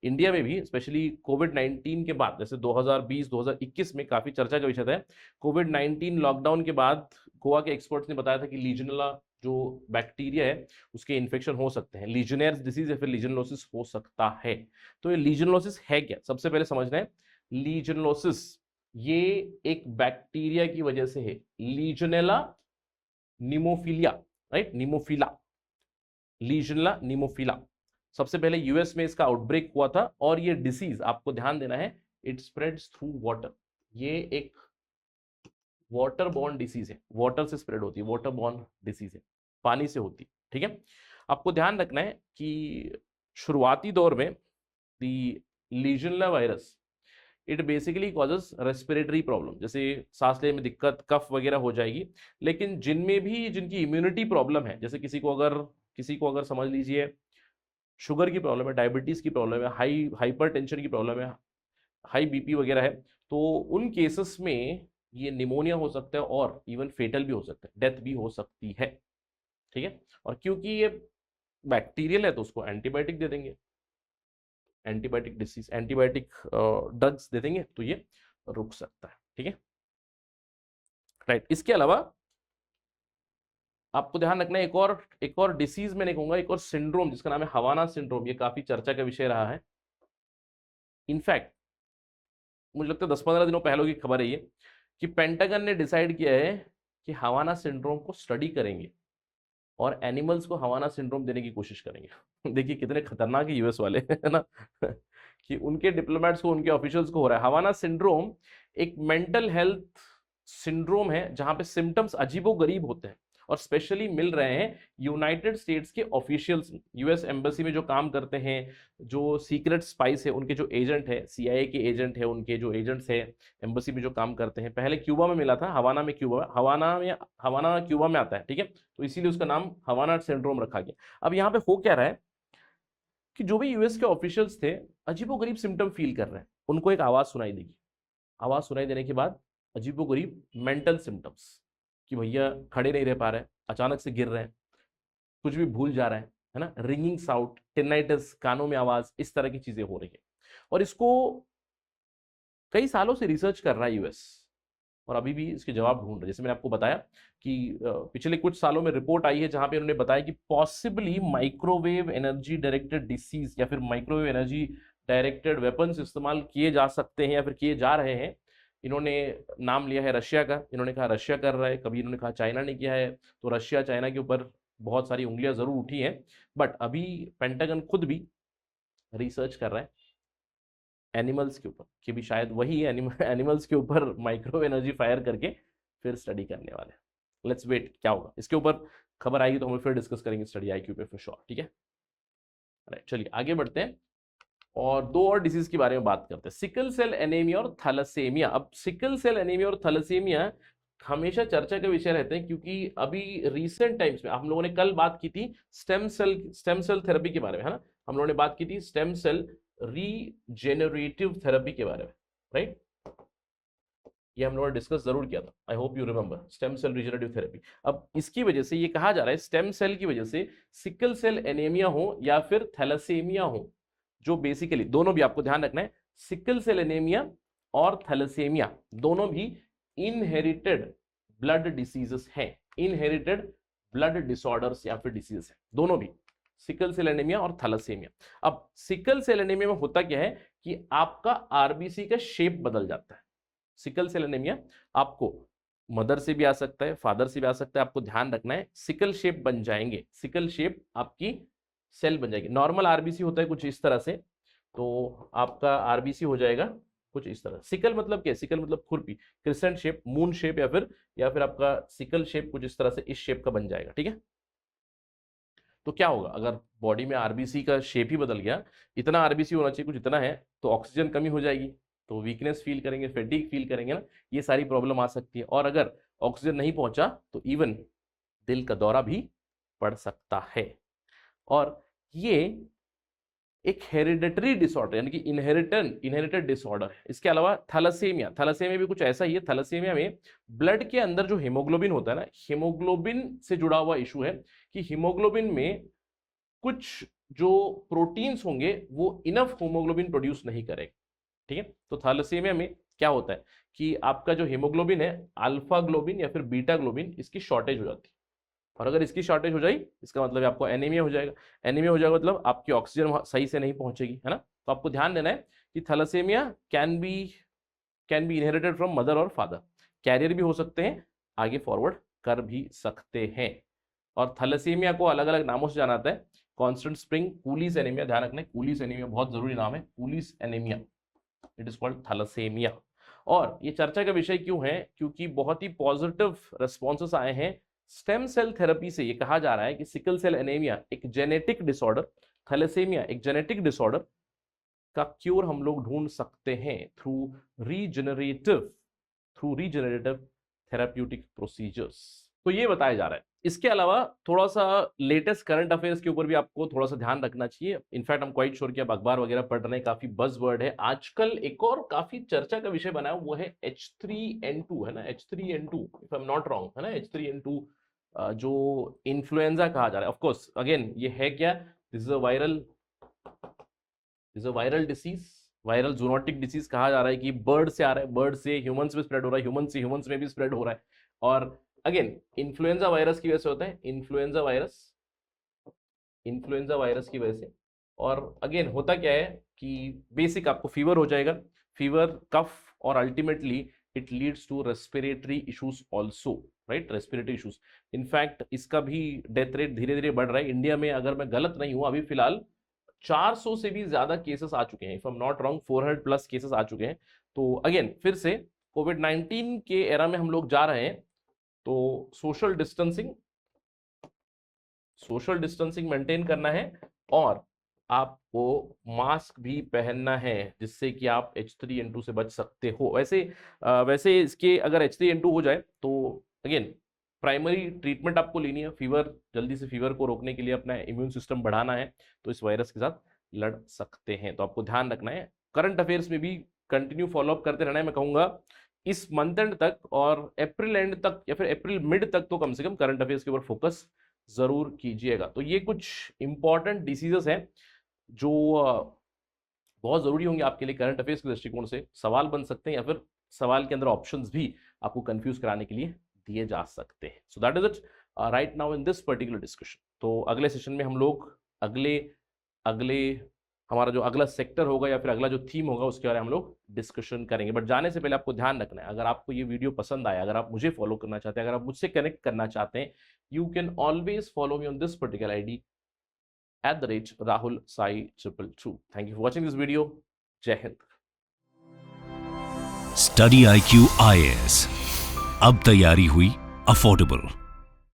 इंडिया में भी स्पेशली कोविड-19 के बाद, जैसे 2020-2021 में काफी चर्चा का विषय था। कोविड-19 लॉकडाउन के बाद गोवा के एक्सपर्ट्स ने बताया था कि लीजनला जो बैक्टीरिया है उसके इन्फेक्शन हो सकते हैं, लीजनेयर्स डिसीज या फिर लीजनलोसिस हो सकता है। तो ये लीजनलोसिस है क्या, सबसे पहले समझना है। लीजनलोसिस ये एक बैक्टीरिया की वजह से है, लीजनेला निमोफिलिया, राइट, निमोफिला, लीजनेला निमोफिला। सबसे पहले यूएस में इसका आउटब्रेक हुआ था और ये डिसीज आपको ध्यान देना है, इट स्प्रेड्स थ्रू वाटर। ये एक वाटर बॉर्न डिसीज है, वाटर से स्प्रेड होती है, वाटर बॉर्न डिसीज है, पानी से होती। ठीक है, आपको ध्यान रखना है कि शुरुआती दौर में the legionella virus it basically causes respiratory problem, जैसे सांस लेने में दिक्कत, कफ वगैरह हो जाएगी। लेकिन जिनमें भी जिनकी इम्यूनिटी प्रॉब्लम है, जैसे किसी को अगर समझ लीजिए शुगर की प्रॉब्लम है, डायबिटीज की प्रॉब्लम है, हाइपर टेंशन की प्रॉब्लम है, हाई बीपी वगैरह है, तो उन केसेस में ये निमोनिया हो सकता है और इवन फेटल भी हो सकता है, डेथ भी हो सकती है। ठीक है, और क्योंकि ये बैक्टीरियल है तो उसको एंटीबायोटिक दे देंगे, antibiotic disease, antibiotic drugs they देंगे तो ये रुक सकता है। ठीक है, राइट। इसके अलावा आपको ध्यान रखना है एक और डिसीज मैंने कहूंगा, एक और सिंड्रोम जिसका नाम है हवाना सिंड्रोम। ये काफी चर्चा का विषय रहा है। इनफैक्ट मुझे लगता है 10-15 दिनों पहले की खबर है ये कि पेंटागन ने डिसाइड किया है कि हवाना सिंड्रोम को स्टडी करेंगे और एनिमल्स को हवाना सिंड्रोम देने की कोशिश करेंगे। देखिए कितने खतरनाक है यूएस वाले, है ना, कि उनके डिप्लोमेट्स को, उनके ऑफिशियल्स को हो रहा है। हवाना सिंड्रोम एक मेंटल हेल्थ सिंड्रोम है जहां पे सिम्टम्स अजीबोगरीब होते हैं और स्पेशली मिल रहे हैं यूनाइटेड स्टेट्स के ऑफिशियल्स, यूएस एम्बेसी में जो काम करते हैं, जो सीक्रेट स्पाइस है, उनके जो एजेंट है, सीआईए के एजेंट है, उनके जो एजेंट्स है एम्बेसी में जो काम करते हैं। पहले क्यूबा में मिला था, हवाना में क्यूबा में आता है। ठीक है, तो इसीलिए उसका नाम हवाना सिंड्रोम रखा गया। अब यहाँ पे हो क्या रहा है कि जो भी यूएस के ऑफिशियल्स थे अजीबोगरीब सिम्टम फील कर रहे हैं, उनको एक आवाज सुनाई देगी, आवाज सुनाई देने के बाद अजीबोगरीब मेंटल सिम्टम्स कि भैया खड़े नहीं रह पा रहे हैं, अचानक से गिर रहे हैं, कुछ भी भूल जा रहे हैं, है ना, रिंगिंग साउंड, टिनाइटिस, कानों में आवाज, इस तरह की चीजें हो रही है। और इसको कई सालों से रिसर्च कर रहा है यूएस और अभी भी इसके जवाब ढूंढ रहे हैं। जैसे मैंने आपको बताया कि पिछले कुछ सालों में रिपोर्ट आई है जहां पे उन्होंने बताया कि possibly microwave energy directed disease या फिर माइक्रोवेव एनर्जी डायरेक्टेड वेपन्स इस्तेमाल किए जा सकते हैं या फिर किए जा रहे हैं। इन्होंने नाम लिया है रशिया का, इन्होंने कहा रशिया कर रहा है, कभी इन्होंने कहा चाइना ने किया है, तो रशिया चाइना के ऊपर बहुत सारी उंगलियां जरूर उठी हैं। बट अभी पेंटागन खुद भी रिसर्च कर रहा है एनिमल्स के ऊपर कि भी शायद वही एनिमल्स के ऊपर माइक्रो एनर्जी फायर करके फिर स्टडी करने वाले हैं। लेट्स वेट क्या होगा इसके ऊपर, खबर आएगी तो हम फिर डिस्कस करेंगे स्टडी आईक्यू पे फॉर श्योर। ठीक है, राइट, चलिए आगे बढ़ते हैं और दो और डिसीज के बारे में बात करते हैं, सिकल सेल एनीमिया और थैलेसेमिया। अब सिकल सेल एनीमिया और थैलेसेमिया हमेशा चर्चा का विषय रहते हैं क्योंकि अभी रिसेंट टाइम्स में हम लोगों ने कल बात की थी स्टेम सेल थेरेपी के बारे में, है ना, हम लोगों ने बात की थी स्टेम सेल रीजेनरेटिव थेरेपी के बारे में, राइट, ये हम लोगों ने डिस्कस जरूर किया था। I hope you remember stem cell regenerative therapy. अब इसकी वजह से ये कहा जा रहा है स्टेम सेल की वजह से सिकल सेल एनीमिया हो या फिर थैलेसेमिया हो, जो बेसिकली दोनों भी आपको ध्यान रखना है, सिकल सेल एनीमिया और थैलेसेमिया दोनों भी इनहेरिटेड ब्लड डिसीजेस हैं, इनहेरिटेड ब्लड डिसऑर्डर्स या फिर डिसीजेस हैं, दोनों भी सिकल सेल एनीमिया और थैलेसेमिया। अब सिकल सेल एनीमिया में होता क्या है कि आपका आरबीसी का शेप बदल जाता है। सिकल सेल एनीमिया आपको मदर से भी आ सकता है, फादर से भी आ सकता है, आपको ध्यान रखना है सिकल शेप बन जाएंगे, सिकल शेप आपकी सेल बन जाएगी। नॉर्मल आरबीसी होता है कुछ इस तरह से, तो आपका आरबीसी हो जाएगा कुछ इस तरह। सिकल मतलब क्या है? सिकल मतलब खुरपी, क्रिसेंट शेप, मून शेप, या फिर आपका सिकल शेप कुछ इस तरह से इस शेप का बन जाएगा। ठीक है, तो क्या होगा अगर बॉडी में आरबीसी का शेप ही बदल गया, इतना आरबीसी होना चाहिए, कुछ इतना है, तो ऑक्सीजन कमी हो जाएगी, तो वीकनेस फील करेंगे, फैटिग फील करेंगे ना, ये सारी प्रॉब्लम आ सकती है। और अगर ऑक्सीजन नहीं पहुंचा तो इवन दिल का दौरा भी पड़ सकता है। और ये एक हेरिडेटरी डिसऑर्डर यानी कि इनहेरिटेड डिसऑर्डर है। इसके अलावा थैलेसीमिया भी कुछ ऐसा ही है। थैलेसीमिया में ब्लड के अंदर जो हीमोग्लोबिन होता है ना, हीमोग्लोबिन से जुड़ा हुआ इशू है कि हीमोग्लोबिन में कुछ जो प्रोटीन्स होंगे वो इनफ हीमोग्लोबिन प्रोड्यूस नहीं करेंगे। ठीक है, तो थैलेसीमिया में क्या होता है कि आपका जो हीमोग्लोबिन है, अल्फा ग्लोबिन या फिर बीटा ग्लोबिन, इसकी शॉर्टेज हो जाती है। और अगर इसकी शॉर्टेज हो जाए, इसका मतलब आपको एनीमिया हो जाएगा। एनीमिया हो जाएगा मतलब आपकी ऑक्सीजन सही से नहीं पहुंचेगी, है ना। तो आपको ध्यान देना है कि thalassemia can be inherited from mother और फादर, कैरियर भी हो सकते हैं, आगे फॉरवर्ड कर भी सकते हैं। और थैलेसीमिया को अलग अलग नामों से जाना जाता है। कॉन्स्टेंट स्प्रिंग कूलीज एनीमिया, ध्यान रखना है, कूलीज एनीमिया बहुत जरूरी नाम है, Cooley's anemia, it is called thalassemia. और ये चर्चा का विषय क्यों है? क्योंकि बहुत ही पॉजिटिव रिस्पॉन्सेस आए हैं स्टेम सेल थेरेपी से। ये कहा जा रहा है कि सिकल सेल एनीमिया एक जेनेटिक डिसऑर्डर, थैलेसीमिया एक जेनेटिक डिसऑर्डर का क्योर हम लोग ढूंढ सकते हैं थ्रू रीजनरेटिव थेराप्यूटिक प्रोसीजर्स। तो ये बताया जा रहा है। इसके अलावा थोड़ा सा लेटेस्ट करंट अफेयर्स के ऊपर भी आपको थोड़ा सा ध्यान रखना चाहिए। इनफैक्ट हम क्वाइट श्योर कि आप अखबार वगैरह पढ़ रहे हैं, काफी बज़ वर्ड है आजकल। एक और काफी चर्चा का विषय बना है, वो है H3N2, है ना, H3N2 if I am not wrong, है ना, H3N2 जो इन्फ्लुएंजा कहा जा रहा है। ऑफ कोर्स अगेन ये है क्या, this is a viral disease, viral zoonotic disease कहा जा रहा है कि बर्ड से आ रहा है, बर्ड से ह्यूमंस में स्प्रेड हो रहा है, ह्यूमन से ह्यूमंस में भी स्प्रेड हो रहा है। और अगेन इन्फ्लुएंजा वायरस की वजह से होता है, इन्फ्लुएंजा वायरस की वजह से। और अगेन होता क्या है कि बेसिक आपको फीवर हो जाएगा, फीवर, कफ, और ultimately it leads to respiratory issues also, right, respiratory issues. In fact इसका भी डेथ रेट धीरे धीरे बढ़ रहा है। इंडिया में अगर मैं गलत नहीं हूं, अभी फिलहाल 400 से भी ज्यादा केसेस आ चुके हैं, if I am not wrong 400 plus cases आ चुके हैं। तो अगेन फिर से कोविड-19 के एरा में हम लोग जा रहे हैं, तो सोशल डिस्टेंसिंग मेंटेन करना है, और आपको मास्क भी पहनना है, जिससे कि आप H3N2 से बच सकते हो। वैसे इसके अगर H3N2 हो जाए तो अगेन प्राइमरी ट्रीटमेंट आपको लेनी है। जल्दी से फीवर को रोकने के लिए अपना इम्यून सिस्टम बढ़ाना है, तो इस वायरस के साथ लड़ सकते हैं। तो आपको ध्यान रखना है, करंट अफेयर्स में भी कंटिन्यू फॉलोअप करते रहना है। मैं कहूंगा इस मंथ एंड तक और अप्रैल एंड तक या फिर अप्रैल मिड तक तो कम से कम करंट अफेयर्स के ऊपर फोकस जरूर कीजिएगा। तो ये कुछ इंपॉर्टेंट डिसीजेस हैं जो बहुत जरूरी होंगे आपके लिए, करंट अफेयर्स के दृष्टिकोण से सवाल बन सकते हैं, या फिर सवाल के अंदर ऑप्शंस भी आपको कंफ्यूज कराने के लिए दिए जा सकते हैं। So that is it right now in this particular discussion. तो अगले सेशन में हम लोग अगले हमारा जो अगला सेक्टर होगा या फिर अगला जो थीम होगा उसके बारे में हम लोग डिस्कशन करेंगे। बट जाने से पहले आपको ध्यान रखना है, अगर आपको ये वीडियो पसंद आया, अगर आप मुझे फॉलो करना चाहते हैं, अगर आप मुझसे कनेक्ट करना चाहते हैं, you can always follow me on this particular ID @Rahul Sai 222। Thank you for watching this video. जय हिंद। स्टडी IQ IAS, अब तैयारी हुई अफोर्डेबल।